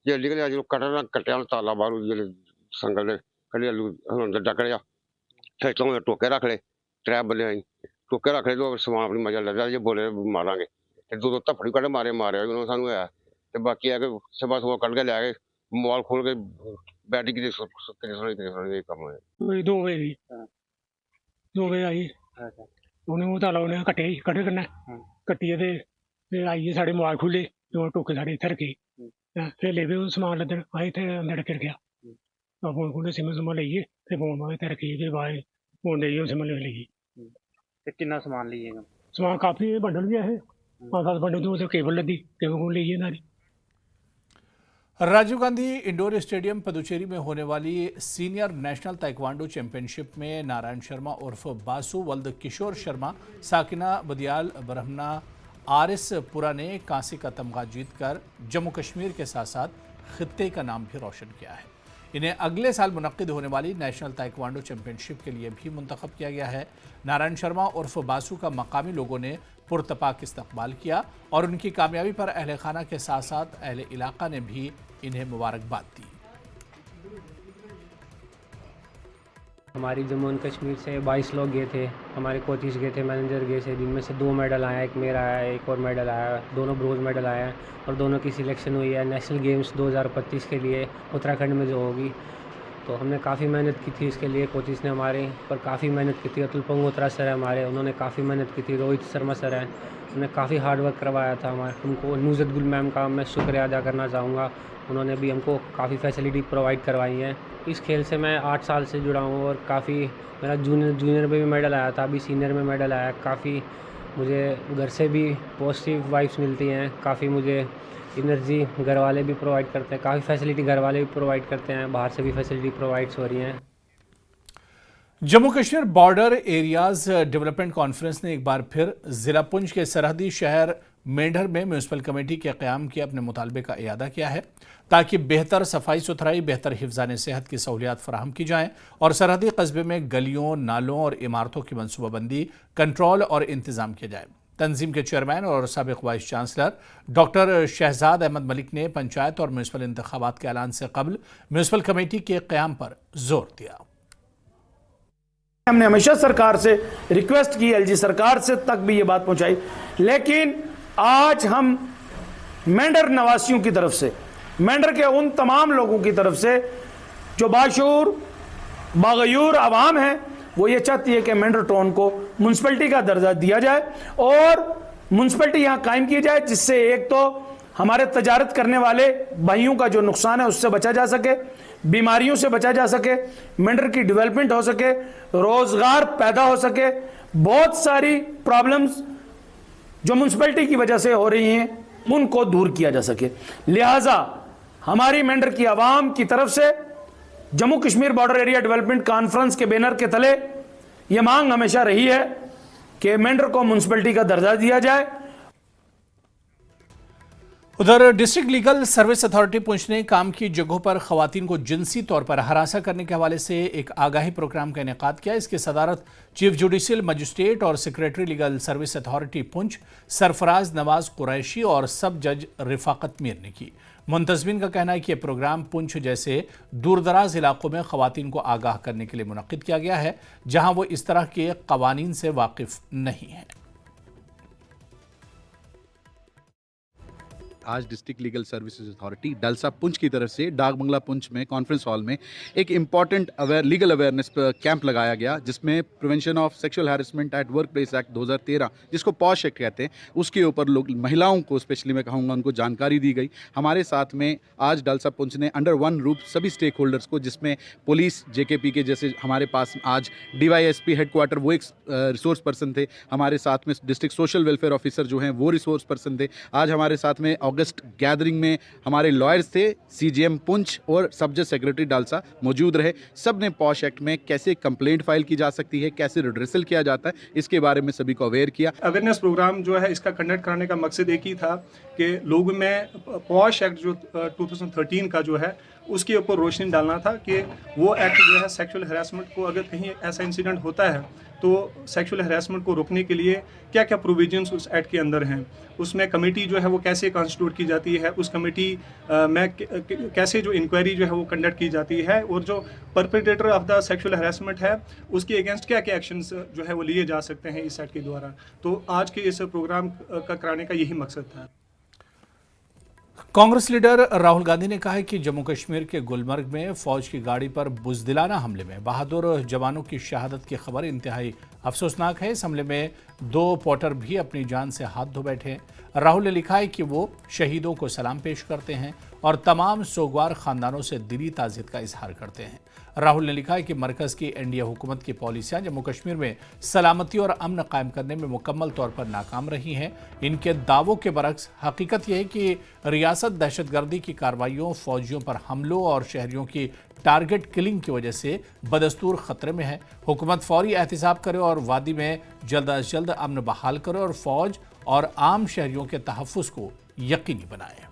जे निकले जो कट्टिया ताला बाहर संगल कड़े अंदर डकड़िया फिर तो टोके रख ले, 3 बंदे आई टोके रख ले तो समान अपनी मजा लगा जे बोले मारांगे ते 2 धफ्फड़ी कड़े मारे उन्होंने सानू है ते बाकी है कि सुबह कट के लै गए मोबाइल खोल के बैटरी की काम है। 2 बजे आई उन्हें वो ताला उन्हें कट्टे कन्नै कट्टिए ते फिर आइए साढ़े मोबाइल खुले तो टोके साढ़े इत्थे रखे फिर ले पे समान लद्दन अस इत्थे अंदर डके गया फोन खुले सिम सुम लेइए ते फोन इत्थे रखिए फिर बाद फोन देइए सिम ले लेइए। कितना समान लीएगा? समान काफी बंडल भी है 5-7 बंडल तो केबल लदी केबल लेइए नारी। राजीव गांधी इंडोर स्टेडियम पुदुचेरी में होने वाली सीनियर नेशनल ताइक्वांडो चैंपियनशिप में नारायण शर्मा उर्फ बासु वल्द किशोर शर्मा, साकिना बदियाल ब्रह्मना आरिस पुरा ने कांसे का तमगा जीतकर जम्मू कश्मीर के साथ साथ खित्ते का नाम भी रोशन किया है। इन्हें अगले साल मुनक्किद होने वाली नेशनल ताइक्वांडो चैंपियनशिप के लिए भी मुंतखब किया गया है। नारायण शर्मा उर्फ बासु का मकामी लोगों ने पुरतपाक इस्तकबाल किया और उनकी कामयाबी पर अहले खाना के साथ साथ अहले इलाका ने भी इन्हें मुबारकबाद दी। हमारी जम्मू एंड कश्मीर से 22 लोग गए थे, हमारे कोचिज गए थे, मैनेजर गए थे, जिनमें से 2 मेडल आया, एक मेरा आया, एक और मेडल आया, दोनों ब्रोंज मेडल आए हैं और दोनों की सिलेक्शन हुई है नेशनल गेम्स 2025 के लिए उत्तराखंड में जो होगी। तो हमने काफ़ी मेहनत की थी इसके लिए, कोचिज ने हमारे पर काफ़ी मेहनत की थी। अतुल पंगोत्रा सर है हमारे, उन्होंने काफ़ी मेहनत की थी। रोहित शर्मा सर हैं, उन्होंने काफ़ी हार्ड वर्क करवाया था हमारे उनको। नुज़त गुल मैम का मैं शुक्रिया अदा करना चाहूँगा, उन्होंने भी हमको काफ़ी फैसिलिटी प्रोवाइड करवाई हैं। इस खेल से मैं 8 साल से जुड़ा हूँ और काफ़ी मेरा जूनियर में भी मेडल आया था, अभी सीनियर में मेडल आया। काफ़ी मुझे घर से भी पॉजिटिव वाइब्स मिलती हैं, काफ़ी मुझे एनर्जी घर वाले भी प्रोवाइड करते हैं, काफ़ी फैसिलिटी घर वाले भी प्रोवाइड करते हैं, बाहर से भी फैसिलिटी प्रोवाइड्स हो रही हैं। Jammu Kashmir border areas development conference ने एक बार फिर जिला पुंछ के सरहदी शहर मेंढर में म्यूनसिपल कमेटी के क़याम के अपने मुतालबे का इयादा किया है ताकि बेहतर सफाई सुथराई, बेहतर हिफ्ज़ान सेहत की सहूलियात फराहम की जाएं और सरहदी कस्बे में गलियों, नालों और इमारतों की मनसूबाबंदी, कंट्रोल और इंतजाम किया जाए। तंजीम के चेयरमैन और साबिक़ vice chancellor doctor Shahzad Ahmad Malik ने पंचायत और म्यूनसिपल इंतखाबात के ऐलान से कबल म्यूनसिपल कमेटी के क़याम पर जोर दिया। हमने हमेशा सरकार से रिक्वेस्ट की, एलजी सरकार से तक भी ये बात पहुंचाई, लेकिन आज हम मेंढर नवासियों की तरफ से, मेंढर के उन तमाम लोगों की तरफ से जो बाशूर बागयूर आवाम है, वो ये चाहती है कि मेंढर टाउन को म्यूनसिपलिटी का दर्जा दिया जाए और म्यूनसिपलिटी यहाँ कायम की जाए, जिससे एक तो हमारे तजारत करने वाले भाइयों का जो नुकसान है उससे बचा जा सके, बीमारियों से बचा जा सके, मेंढर की डेवलपमेंट हो सके, रोजगार पैदा हो सके। बहुत सारी प्रॉब्लम्स जो म्यूनसिपलिटी की वजह से हो रही हैं उनको दूर किया जा सके। लिहाजा हमारी मेंढर की आवाम की तरफ से Jammu Kashmir border area development conference के बैनर के तले यह मांग हमेशा रही है कि मेंढर को म्यूनसिपलिटी का दर्जा दिया जाए। उधर district legal service authority Poonch ने काम की जगहों पर खवातीन को जिनसी तौर पर हरासा करने के हवाले से एक आगाही प्रोग्राम का इनेकाद किया। इसकी सदारत चीफ जुडिशियल मजिस्ट्रेट और secretary legal service authority Poonch Sarfaraz Nawaz Qureshi और सब जज रिफाकत मीर ने की। मुंतजमीन का कहना है कि यह प्रोग्राम पुंछ जैसे दूरदराज इलाकों में खवातीन को आगाह करने के लिए मुनक्किद किया गया है जहां वो इस तरह के कवानीन से वाकिफ नहीं है। आज district legal services authority DALSA Poonch की तरफ से डाक बंगला पुंछ में कॉन्फ्रेंस हॉल में एक इम्पॉर्टेंट लीगल अवेयरनेस कैंप लगाया गया, जिसमें prevention of sexual harassment at work place act 2013 जिसको पॉश एक्ट कहते हैं, उसके ऊपर लोग महिलाओं को स्पेशली मैं कहूँगा उनको जानकारी दी गई। हमारे साथ में आज डलसा पुंछ ने अंडर वन रूप सभी स्टेक होल्डर्स को, जिसमें पुलिस JKP के जैसे हमारे पास आज DYSP हेडक्वार्टर वो एक रिसोर्स पर्सन थे, हमारे साथ में डिस्ट्रिक्ट सोशल वेलफेयर ऑफिसर जो हैं वो रिसोर्स पर्सन थे। आज हमारे साथ में अगस्त गैदरिंग में हमारे लॉयर्स थे, CGM पुंछ और सब जज सेक्रेटरी डालसा मौजूद रहे। सब ने पॉश एक्ट में कैसे कंप्लेंट फाइल की जा सकती है, कैसे रिड्रेसल किया जाता है, इसके बारे में सभी को अवेयर किया। अवेयरनेस प्रोग्राम जो है इसका कंडक्ट कराने का मकसद एक ही था कि लोगों में पॉश एक्ट जो 2013 का जो है उसके ऊपर रोशनी डालना था कि वो एक्ट जो है सेक्सुअल हरासमेंट को, अगर कहीं ऐसा इंसिडेंट होता है तो सेक्सुअल हरासमेंट को रोकने के लिए क्या क्या प्रोविजंस उस एक्ट के अंदर हैं, उसमें कमेटी जो है वो कैसे कॉन्स्टिट्यूट की जाती है, उस कमेटी में कैसे जो इंक्वायरी जो है वो कंडक्ट की जाती है, और जो perpetrator of the sexual harassment है उसके अगेंस्ट क्या क्या एक्शंस जो है वो लिए जा सकते हैं इस एक्ट के द्वारा। तो आज के इस प्रोग्राम का कराने का यही मकसद था। कांग्रेस लीडर राहुल गांधी ने कहा है कि जम्मू कश्मीर के गुलमर्ग में फौज की गाड़ी पर बुजदिलाना हमले में बहादुर जवानों की शहादत की खबर इंतहाई अफसोसनाक है। इस हमले में 2 पोर्टर भी अपनी जान से हाथ धो बैठे। राहुल ने लिखा है कि वो शहीदों को सलाम पेश करते हैं और तमाम सोगवार खानदानों से दिली ताज़ियत का इजहार करते हैं। राहुल ने लिखा है कि मरकज की एनडीए हुकूमत की पॉलिसियां जम्मू कश्मीर में सलामती और अमन कायम करने में मुकम्मल तौर पर नाकाम रही हैं। इनके दावों के बरक्स हकीकत यह है कि रियासत दहशतगर्दी की कार्रवाइयों, फौजियों पर हमलों और शहरियों की टारगेट किलिंग की वजह से बदस्तूर खतरे में है। हुकूमत फौरी एहतिसाब करे और वादी में जल्द अज जल्द अमन बहाल करे और फौज और आम शहरियों के तहफ़्फ़ुज़ को यकीनी बनाए।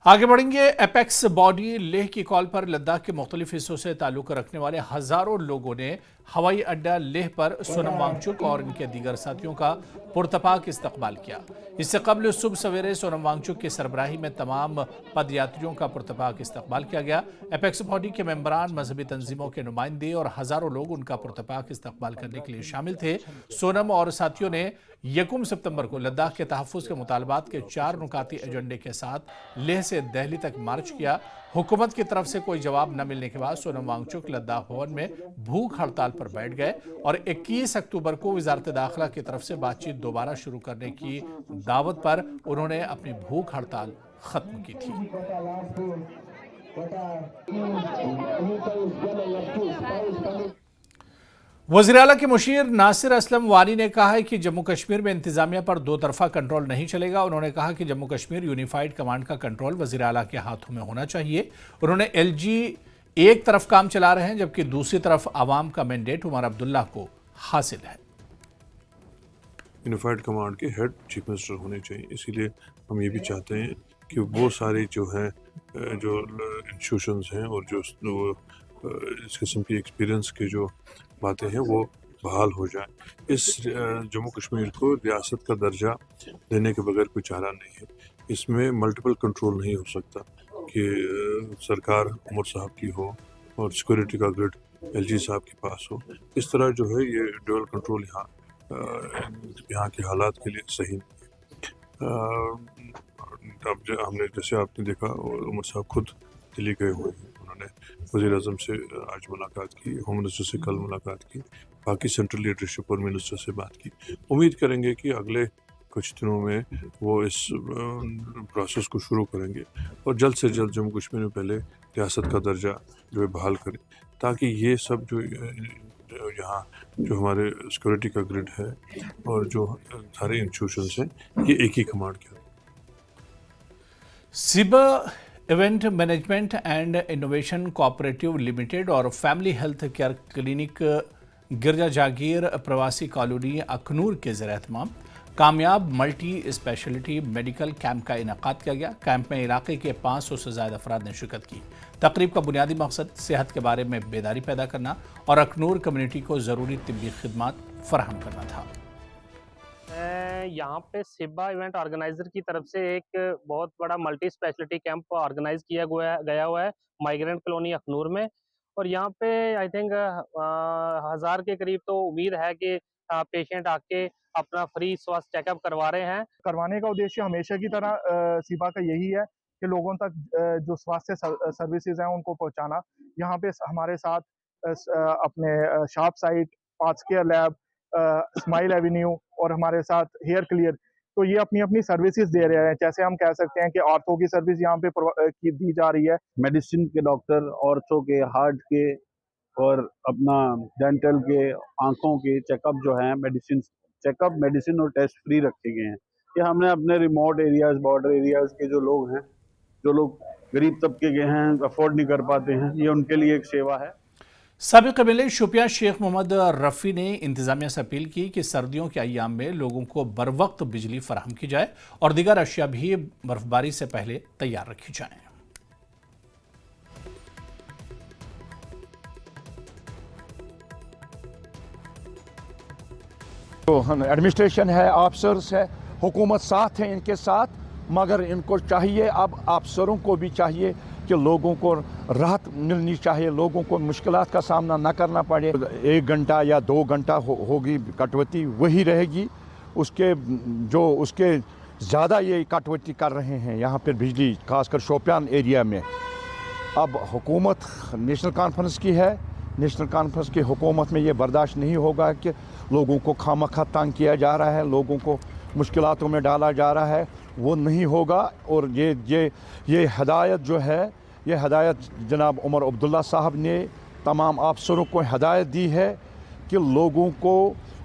आगे बढ़ेंगे। एपेक्स बॉडी लेह की कॉल पर लद्दाख के मुख्तलिफ हिस्सों से ताल्लुक रखने वाले हजारों लोगों ने हवाई अड्डा लेह पर सोनम वांगचुक और इनके दीगर साथियों का पुरतपाक इस्तकबाल किया। इससे कबल सुबह सवेरे सोनम वांगचुक की सरबराही में तमाम पदयात्रियों का पुरतपाक इस्तकबाल किया गया। एपेक्स बॉडी के मेंबरान, मजहबी तंजीमों के नुमाइंदे और हजारों लोग उनका पुरतपाक इस्तकबाल करने के लिए शामिल थे। सोनम और साथियों ने 1 सितंबर को लद्दाख के तहफ़्फ़ुज़ के मुतालबात के 4 नुकाती एजेंडे के साथ लेह से दिल्ली तक मार्च किया। हुकूमत की तरफ से कोई जवाब न मिलने के बाद सोनम वांगचुक लद्दाख भवन में भूख हड़ताल पर बैठ गए और 21 अक्टूबर को वजारत दाखिला की तरफ से बातचीत दोबारा शुरू करने की दावत पर उन्होंने अपनी भूख हड़ताल खत्म की थी। वज़ीर आला के मुशीर नासिर असलम वानी ने कहा है कि जम्मू कश्मीर में इंतजामिया पर दो तरफा कंट्रोल नहीं चलेगा। उन्होंने कहा कि जम्मू कश्मीर यूनिफाइड कमांड का कंट्रोल वज़ीर आला के हाथों में होना चाहिए। उन्होंने LG एक तरफ काम चला रहे हैं जबकि दूसरी तरफ आवाम का मैंडेट उमर अब्दुल्ला को हासिल है। यूनिफाइड कमांड के हेड चीफ मिनिस्टर होने चाहिए, इसीलिए हम ये भी चाहते हैं कि वो सारे जो हैं जो इंस्टीट्यूशंस हैं और जो इस किस्म की एक्सपीरियंस के जो बातें हैं वो बहाल हो जाए। इस जम्मू कश्मीर को रियासत का दर्जा देने के बगैर कोई चारा नहीं है। इसमें मल्टीपल कंट्रोल नहीं हो सकता कि सरकार उमर साहब की हो और सिक्योरिटी का ग्रिड LG साहब के पास हो। इस तरह जो है ये डुअल कंट्रोल यहाँ के हालात के लिए सही नहीं है। अब हमने जैसे आपने देखा उमर साहब खुद दिल्ली गए हुए हैं, उन्होंने वज़ीर आज़म से आज मुलाकात की, होम मिनिस्टर से कल मुलाकात की, बाकी सेंट्रल लीडरशिप और मिनिस्टर से बात की। उम्मीद करेंगे कि अगले कुछ दिनों में वो इस प्रोसेस को शुरू करेंगे और जल्द से जल्द जम्मू कश्मीर में पहले रियासत का दर्जा जो है बहाल करें, ताकि ये सब जो यहाँ जो हमारे सिक्योरिटी का ग्रिड है और जो सारे इंस्टीट्यूशंस हैं ये एक ही कमांड के। Siba event management and innovation cooperative limited और family health care clinic Girja Jagir Pravasi colony Akhnoor के ज़ेर-ए-एहतमाम कामयाब मल्टी स्पेशलिटी मेडिकल कैंप का इनेकाद किया गया। कैंप में इलाके के 500 से ज़्यादा अफराद ने शिरकत की। तकरीब का बुनियादी मकसद सेहत के बारे में बेदारी पैदा करना और अखनूर कम्युनिटी को ज़रूरी तिब्बी खिदमात फराहम करना था। यहाँ पे सिबा इवेंट ऑर्गेनाइजर की तरफ से एक बहुत बड़ा मल्टी स्पेशलिटी कैंप ऑर्गेनाइज किया गया हुआ है माइग्रेंट कॉलोनी अखनूर में, और यहाँ पे आई थिंक 1000 के करीब तो उम्मीद है कि पेशेंट आके अपना फ्री स्वास्थ्य चेकअप करवा रहे हैं। करवाने का उद्देश्य हमेशा की तरह सिबा का यही है कि लोगों तक जो स्वास्थ्य सर्विसेज हैं उनको पहुंचाना। यहाँ पे हमारे साथ अपने sharp site, parts care lab, smile Avenue और हमारे साथ हेयर क्लियर, तो ये अपनी अपनी सर्विसेज दे रहे हैं। जैसे हम कह सकते हैं कि ऑर्थो की सर्विस यहाँ पे दी जा रही है, मेडिसिन के डॉक्टर, ऑर्थो के, हार्ट के और अपना डेंटल के, आंखों के चेकअप जो हैं, मेडिसिन चेकअप, मेडिसिन और टेस्ट फ्री रखे गए हैं। ये हमने अपने रिमोट एरियाज, बॉर्डर एरियाज के जो लोग हैं, जो लोग गरीब तबके के हैं, अफोर्ड नहीं कर पाते हैं, ये उनके लिए एक सेवा है। साबिक़ एमएलए शोपियां शेख मोहम्मद रफ़ी ने इंतजामिया से अपील की कि सर्दियों के अय्याम में लोगों को बर वक्त बिजली फराहम की जाए और दीगर अशिया भी बर्फबारी से पहले तैयार रखी जाएं। तो एडमिनिस्ट्रेशन है, ऑफिसर्स है, हुकूमत साथ है इनके साथ, मगर इनको चाहिए, अब अफसरों को भी चाहिए कि लोगों को राहत मिलनी चाहिए, लोगों को मुश्किलात का सामना न करना पड़े। 1 घंटा या 2 घंटा होगी कटौती, वही रहेगी। उसके ज़्यादा ये कटौती कर रहे हैं यहाँ पर बिजली, खासकर शोपियान एरिया में। अब हुकूमत नेशनल कॉन्फ्रेंस की है, नेशनल कॉन्फ्रेंस की हुकूमत में ये बर्दाश्त नहीं होगा कि लोगों को खामखा तंग किया जा रहा है, लोगों को मुश्किलातों में डाला जा रहा है, वो नहीं होगा। और ये हदायत जो है, ये हदायत जनाब उमर अब्दुल्ला साहब ने तमाम अफसरों को हदायत दी है कि लोगों को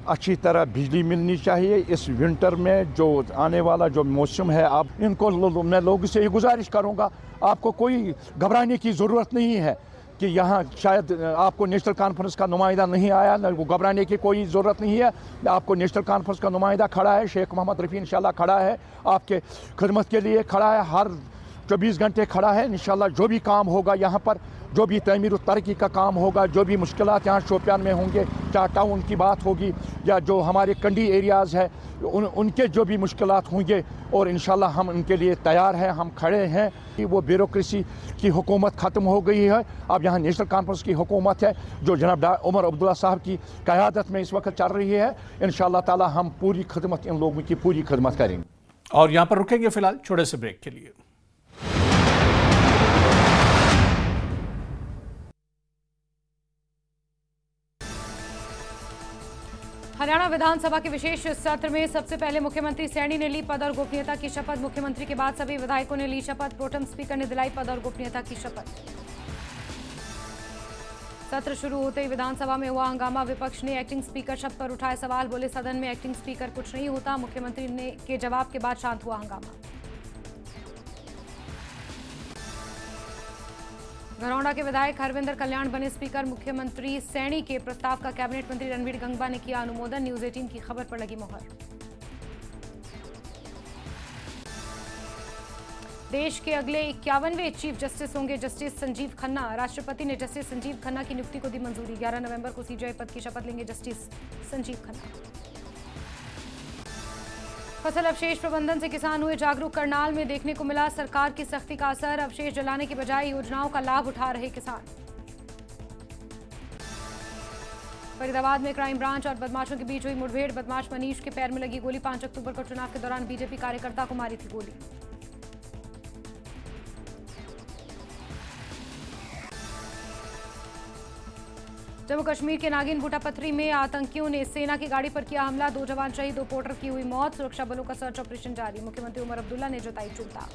अच्छी तरह बिजली मिलनी चाहिए। इस विंटर में जो आने वाला जो मौसम है, अब इनको मैं लोगों से ये गुजारिश करूँगा, आपको कोई घबराने की ज़रूरत नहीं है कि यहाँ शायद आपको नेशनल कॉन्फ्रेंस का नुमाइंदा नहीं आया, वो घबराने की कोई ज़रूरत नहीं है। आपको नेशनल कॉन्फ्रेंस का नुमाइंदा खड़ा है, शेख मोहम्मद रफ़ी इंशाल्लाह खड़ा है, आपके खिदमत के लिए खड़ा है। 24 घंटे खड़ा है। इंशाल्लाह जो भी काम होगा यहाँ पर, जो भी तमीर और तरक्की का काम होगा, जो भी मुश्किलात यहाँ शोपियान में होंगे, चाहे टाउन की बात होगी या जो हमारे कंडी एरियाज़ है उनके जो भी मुश्किलात होंगे, और इंशाल्लाह हम उनके लिए तैयार हैं, हम खड़े हैं। वो ब्यूरोक्रेसी की हुकूमत ख़त्म हो गई है। अब यहाँ नेशनल कॉन्फ्रेंस की हुकूमत है जो जनाब उमर अब्दुल्ला साहब की क़यादत में इस वक्त चल रही है। इंशाल्लाह ताला हम पूरी खिदमत इन लोगों की पूरी खिदमत करेंगे। और यहाँ पर रुकेंगे फिलहाल छोटे से ब्रेक के लिए। हरियाणा विधानसभा के विशेष सत्र में सबसे पहले मुख्यमंत्री सैनी ने ली पद और गोपनीयता की शपथ। मुख्यमंत्री के बाद सभी विधायकों ने ली शपथ। प्रोटेम स्पीकर ने दिलाई पद और गोपनीयता की शपथ। सत्र शुरू होते ही विधानसभा में हुआ हंगामा। विपक्ष ने एक्टिंग स्पीकर शब्द पर उठाए सवाल। बोले सदन में एक्टिंग स्पीकर कुछ नहीं होता। मुख्यमंत्री ने के जवाब के बाद शांत हुआ हंगामा। घरौंडा के विधायक हरविंदर कल्याण बने स्पीकर। मुख्यमंत्री सैनी के प्रस्ताव का कैबिनेट मंत्री रणवीर गंगवा ने किया अनुमोदन। न्यूज 18 की खबर पर लगी मोहर। देश के अगले 51वें चीफ जस्टिस होंगे जस्टिस संजीव खन्ना। राष्ट्रपति ने जस्टिस संजीव खन्ना की नियुक्ति को दी मंजूरी। 11 नवंबर को सीजेआई पद की शपथ लेंगे जस्टिस संजीव खन्ना। फसल अवशेष प्रबंधन से किसान हुए जागरूक। करनाल में देखने को मिला सरकार की सख्ती का असर। अवशेष जलाने के बजाय योजनाओं का लाभ उठा रहे किसान। फरीदाबाद में क्राइम ब्रांच और बदमाशों के बीच हुई मुठभेड़। बदमाश मनीष के पैर में लगी गोली। 5 अक्टूबर को चुनाव के दौरान बीजेपी कार्यकर्ता को मारी थी गोली। जम्मू कश्मीर के नागिन बूटा पथरी में आतंकियों ने सेना की गाड़ी पर किया हमला। 2 जवान शहीद, 2 पोर्टर की हुई मौत। सुरक्षा बलों का सर्च ऑपरेशन जारी। मुख्यमंत्री उमर अब्दुल्ला ने जताई चिंता।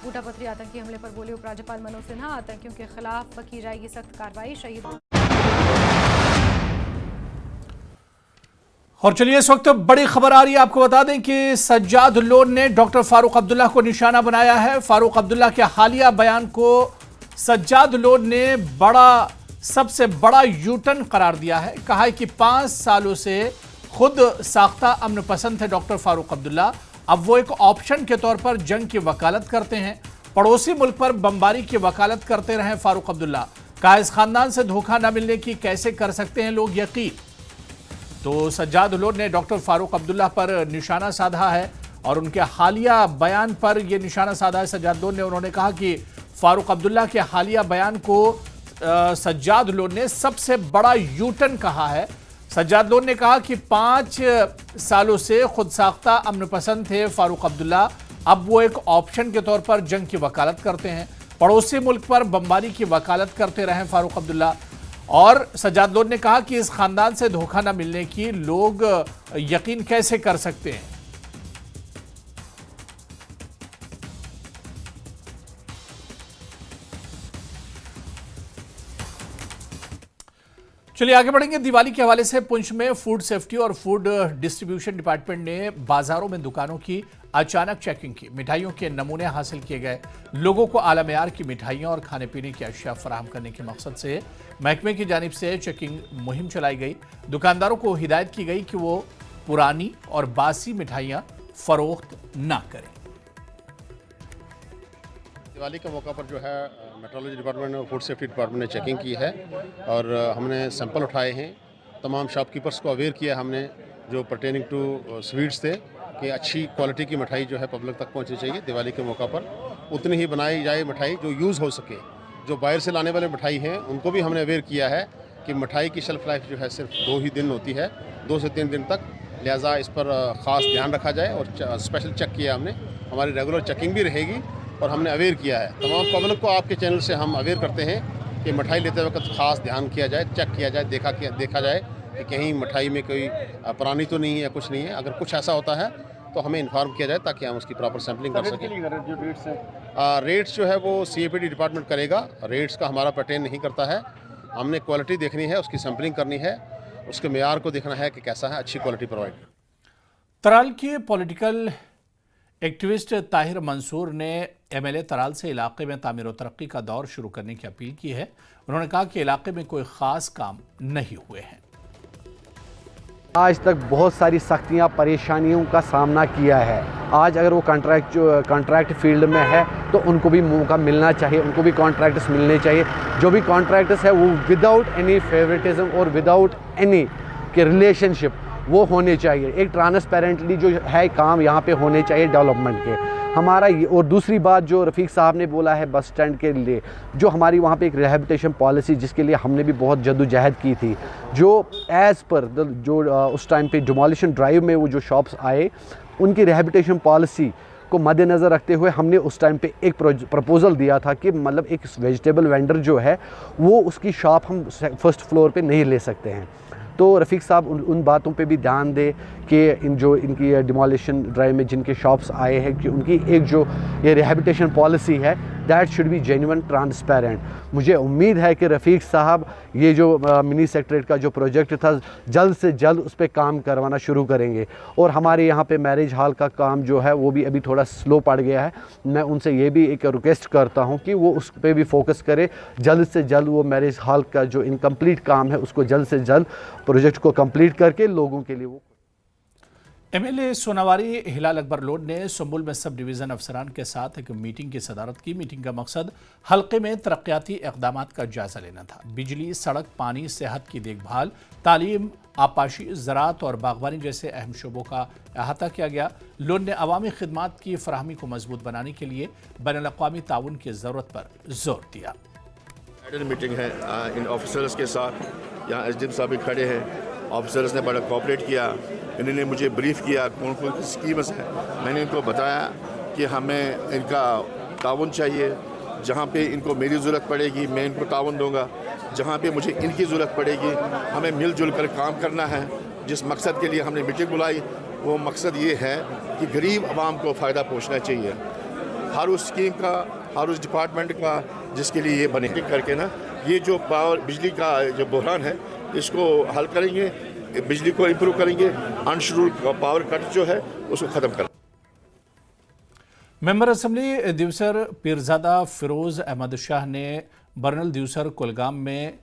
बूटा पथरी आतंकी हमले पर बोले उपराज्यपाल मनोज सिन्हा। आतंकियों के खिलाफ की जाएगी सख्त कार्रवाई। शहीद। और चलिए इस वक्त बड़ी खबर आ रही है, आपको बता दें कि सज्जाद लोन ने डॉक्टर फारूक अब्दुल्ला को निशाना बनाया है। फारूक अब्दुल्ला के हालिया बयान को सज्जाद लोन ने सबसे बड़ा यूटर्न करार दिया है। कहा है कि 5 सालों से खुद साख्ता अमन पसंद थे डॉक्टर फारूक अब्दुल्ला। अब वो एक ऑप्शन के तौर पर जंग की वकालत करते हैं। पड़ोसी मुल्क पर बमबारी की वकालत करते रहे फारूक अब्दुल्ला। कहा इस खानदान से धोखा न मिलने की कैसे कर सकते हैं लोग यकीन। तो सज्जाद लोन ने डॉक्टर फारूक अब्दुल्ला पर निशाना साधा है और उनके हालिया बयान पर यह निशाना साधा है सज्जाद लोन ने। उन्होंने कहा कि फारूक अब्दुल्ला के हालिया बयान को सज्जाद लोन ने सबसे बड़ा यूटर्न कहा है। सज्जाद लोन ने कहा कि 5 सालों से खुद साख्ता अमन पसंद थे फारूक अब्दुल्ला। अब वो एक ऑप्शन के तौर पर जंग की वकालत करते हैं। पड़ोसी मुल्क पर बमबारी की वकालत करते रहे फारूक अब्दुल्ला। और सज्जाद लोन ने कहा कि इस खानदान से धोखा न मिलने की लोग यकीन कैसे कर सकते हैं। चलिए आगे बढ़ेंगे। दिवाली के हवाले से पुंछ में फूड सेफ्टी और फूड डिस्ट्रीब्यूशन डिपार्टमेंट ने बाजारों में दुकानों की अचानक चेकिंग की। मिठाइयों के नमूने हासिल किए गए। लोगों को आला मेयार की मिठाइयां और खाने पीने की अशिया फराहम करने के मकसद से महकमे की जानिब से चेकिंग मुहिम चलाई गई। दुकानदारों को हिदायत की गई कि वो पुरानी और बासी मिठाइयां फरोख्त ना करें। दिवाली के मौका पर जो है मेट्रोलॉजी डिपार्टमेंट और फूड सेफ्टी डिपार्टमेंट ने चेकिंग की है और हमने सैंपल उठाए हैं। तमाम शॉपकीपर्स को अवेयर किया हमने जो पर्टेनिंग टू स्वीट्स थे कि अच्छी क्वालिटी की मिठाई जो है पब्लिक तक पहुंचनी चाहिए। दिवाली के मौका पर उतनी ही बनाई जाए मिठाई जो यूज़ हो सके। जो बाहर से लाने वाले मिठाई हैं उनको भी हमने अवेयर किया है कि मिठाई की शेल्फ लाइफ जो है सिर्फ 2 ही दिन होती है, 2 से 3 दिन तक। लिहाजा इस पर ख़ास ध्यान रखा जाए और स्पेशल चेक किया हमने। हमारी रेगुलर चेकिंग भी रहेगी और हमने अवेयर किया है। तमाम पब्लिक को आपके चैनल से हम अवेयर करते हैं कि मिठाई लेते वक्त ख़ास ध्यान किया जाए, चेक किया जाए, देखा जाए कि कहीं मिठाई में कोई पुरानी तो नहीं है, कुछ नहीं है। अगर कुछ ऐसा होता है तो हमें इन्फॉर्म किया जाए ताकि हम उसकी प्रॉपर सैम्पलिंग कर सकें। रेट्स जो है वो CAPD डिपार्टमेंट करेगा। रेट्स का हमारा पर्टेन नहीं करता है। हमने क्वालिटी देखनी है, उसकी सैम्पलिंग करनी है, उसके मेयार को देखना है कि कैसा है, अच्छी क्वालिटी प्रोवाइड। तराल के पॉलिटिकल एक्टिविस्ट ताहिर मंसूर ने MLA तराल से इलाके में तामीर और तरक्की का दौर शुरू करने की अपील की है। उन्होंने कहा कि इलाके में कोई ख़ास काम नहीं हुए हैं। आज तक बहुत सारी सख्तियां परेशानियों का सामना किया है। आज अगर वो कॉन्ट्रैक्ट फील्ड में है तो उनको भी मौका मिलना चाहिए, उनको भी कॉन्ट्रैक्ट्स मिलने चाहिए। जो भी कॉन्ट्रैक्ट्स है वो विदाउट एनी फेवरेटिज्म और विदाउट एनी के रिलेशनशिप वो होने चाहिए। एक ट्रांसपेरेंटली जो है काम यहाँ पे होने चाहिए डेवलपमेंट के हमारा ये। और दूसरी बात जो रफ़ीक साहब ने बोला है बस स्टैंड के लिए, जो हमारी वहाँ पे एक रिहैबिलिटेशन पॉलिसी जिसके लिए हमने भी बहुत जद्दोजहद की थी, जो एज़ पर जो उस टाइम पे डिमोलिशन ड्राइव में वो जो शॉप्स आए उनकी रिहैबिलिटेशन पॉलिसी को मद्देनज़र रखते हुए हमने उस टाइम पे एक प्रपोज़ल दिया था कि मतलब एक वेजिटेबल वेंडर जो है वो उसकी शॉप हम फर्स्ट फ्लोर पे नहीं ले सकते हैं। तो रफ़ीक साहब उन बातों पे भी ध्यान दे कि इनकी डिमोलिशन ड्राइव में जिनके शॉप्स आए हैं कि उनकी एक जो ये रिहैबिलिटेशन पॉलिसी है that should be genuine transparent. मुझे उम्मीद है कि रफ़ीक साहब ये जो मिनी सेक्रेटरीट का जो प्रोजेक्ट था जल्द से जल्द उस पर काम करवाना शुरू करेंगे। और हमारे यहाँ पे मैरिज हॉल का काम जो है वो भी अभी थोड़ा स्लो पड़ गया है। मैं उनसे ये भी एक रिक्वेस्ट करता हूँ कि वो उस पर भी फोकस करे, जल्द से जल्द वो मैरिज हॉल का जो इनकम्प्लीट काम है उसको जल्द से जल्द प्रोजेक्ट को कंप्लीट करके लोगों के लिए वो। एमएलए सोनावारी हिलाल अकबर लोड ने सुंबुल में सब डिवीज़न अफसरान के साथ एक मीटिंग की सदारत की। मीटिंग का मकसद हल्के में तरक्याती इक़दामात का जायज़ा लेना था। बिजली, सड़क, पानी, सेहत की देखभाल, तालीम, आपाशी, ज़राअत और बागवानी जैसे अहम शोबों का अहाता किया गया। लोड ने अवामी खिदमात की फराहमी को मजबूत बनाने के लिए बैनुल-अक़वामी ताउन की ज़रूरत पर जोर दिया। मीटिंग है इन ऑफिसर्स के साथ, यहाँ एसडीएम साहब भी खड़े हैं। ऑफिसर्स ने बड़ा कोऑपरेट किया, इन्होंने मुझे ब्रीफ किया कौन कौन सी स्कीम्स हैं। मैंने इनको बताया कि हमें इनका ताउन चाहिए, जहाँ पे इनको मेरी ज़रूरत पड़ेगी मैं इनको ताउन दूंगा, जहाँ पे मुझे इनकी ज़रूरत पड़ेगी हमें मिलजुल कर काम करना है। जिस मकसद के लिए हमने मीटिंग बुलाई वो मकसद ये है कि गरीब आवाम को फ़ायदा पहुँचना चाहिए। हर उस स्कीम का, हर उस डिपार्टमेंट का जिसके लिए ये बने करके ना, ये जो पावर बिजली का जो बहरान है इसको हल करेंगे, बिजली को इम्प्रूव करेंगे, अनशेड्यूल्ड पावर कट जो है उसको ख़त्म करेंगे। मेंबर असम्बली दिवसर पीरजादा फिरोज़ अहमद शाह ने बरनल दिवसर कुलगाम में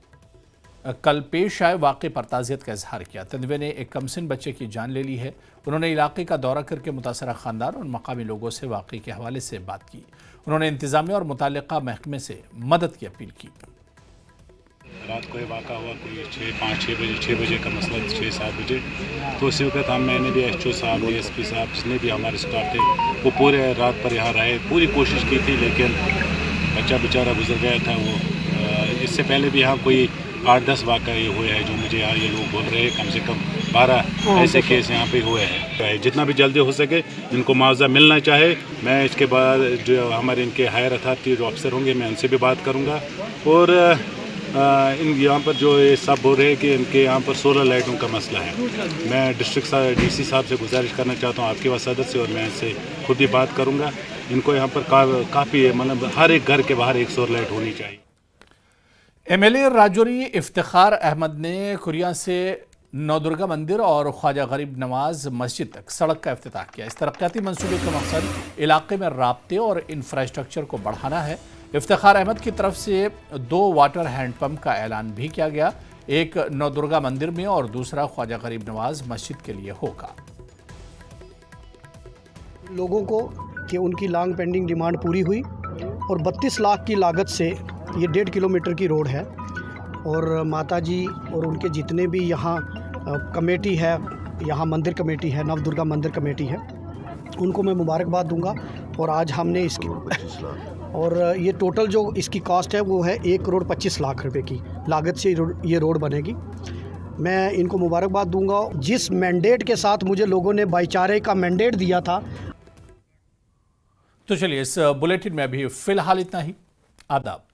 कल पेश आए वाक़े पर ताज़ियत का इजहार किया। तनवे ने एक कमसिन बच्चे की जान ले ली है। उन्होंने इलाके का दौरा करके मुतासरा ख़ानदान और मकामी लोगों से वाक़े के हवाले से बात की। उन्होंने इंतज़ामिया और मुतल्लिक़ा महकमे से मदद की अपील की। रात को ये वाक़ा हुआ कोई 6 बजे का मसला, 6-7 बजे। तो उसी वक्त मैंने भी एसओ साहब, डीएसपी साहब, जितने भी हमारे स्टाफ थे वो पूरे रात पर यहाँ रहे, पूरी कोशिश की थी, लेकिन बच्चा बेचारा गुजर गया था। वो इससे पहले भी यहाँ कोई 8-10 वाक़े ये हुए हैं जो मुझे यहाँ ये लोग बोल रहे हैं, कम से कम 12 ऐसे केस यहाँ पे हुए हैं। जितना भी जल्दी हो सके इनको मुआवजा मिलना चाहे। मैं इसके बाद जो हमारे इनके हायर अथॉरिटी जो अफसर होंगे मैं उनसे भी बात करूँगा। और इन यहाँ पर जो ये सब बोल रहे हैं कि इनके यहाँ पर सोलर लाइटों का मसला है, मैं डिस्ट्रिक्ट डीसी साहब से गुजारिश करना चाहता हूँ आपके वसादत से, और मैं इनसे खुद ही बात करूँगा। इनको यहाँ पर काफ़ी मतलब हर एक घर के बाहर एक सोलर लाइट होनी चाहिए। एमएलए राजौरी इफ्तिखार अहमद ने कुरिया से नवदुर्गा मंदिर और ख्वाजा गरीब नवाज मस्जिद तक सड़क का इफ्तिताह किया। इस तरक्याती मंसूबे का मकसद इलाके में राब्ते और इंफ्रास्ट्रक्चर को बढ़ाना है। इफ्तिखार अहमद की तरफ से 2 वाटर हैंडपम्प का ऐलान भी किया गया, एक नवदुर्गा मंदिर में और दूसरा ख्वाजा गरीब नवाज मस्जिद के लिए होगा। लोगों को कि उनकी लॉन्ग पेंडिंग डिमांड पूरी हुई और 32 लाख की लागत से ये 1.5 किलोमीटर की रोड है। और माता जी और उनके जितने भी यहाँ कमेटी है, यहाँ मंदिर कमेटी है, नवदुर्गा मंदिर कमेटी है, उनको मैं मुबारकबाद दूंगा। और आज हमने इसकी और ये टोटल जो इसकी कॉस्ट है वो है 1,25,00,000 रुपए की लागत से ये रोड बनेगी। मैं इनको मुबारकबाद दूंगा। जिस मैंडेट के साथ मुझे लोगों ने भाईचारे का मैंडेट दिया था। तो चलिए इस बुलेटिन में अभी फिलहाल इतना ही। आदाब।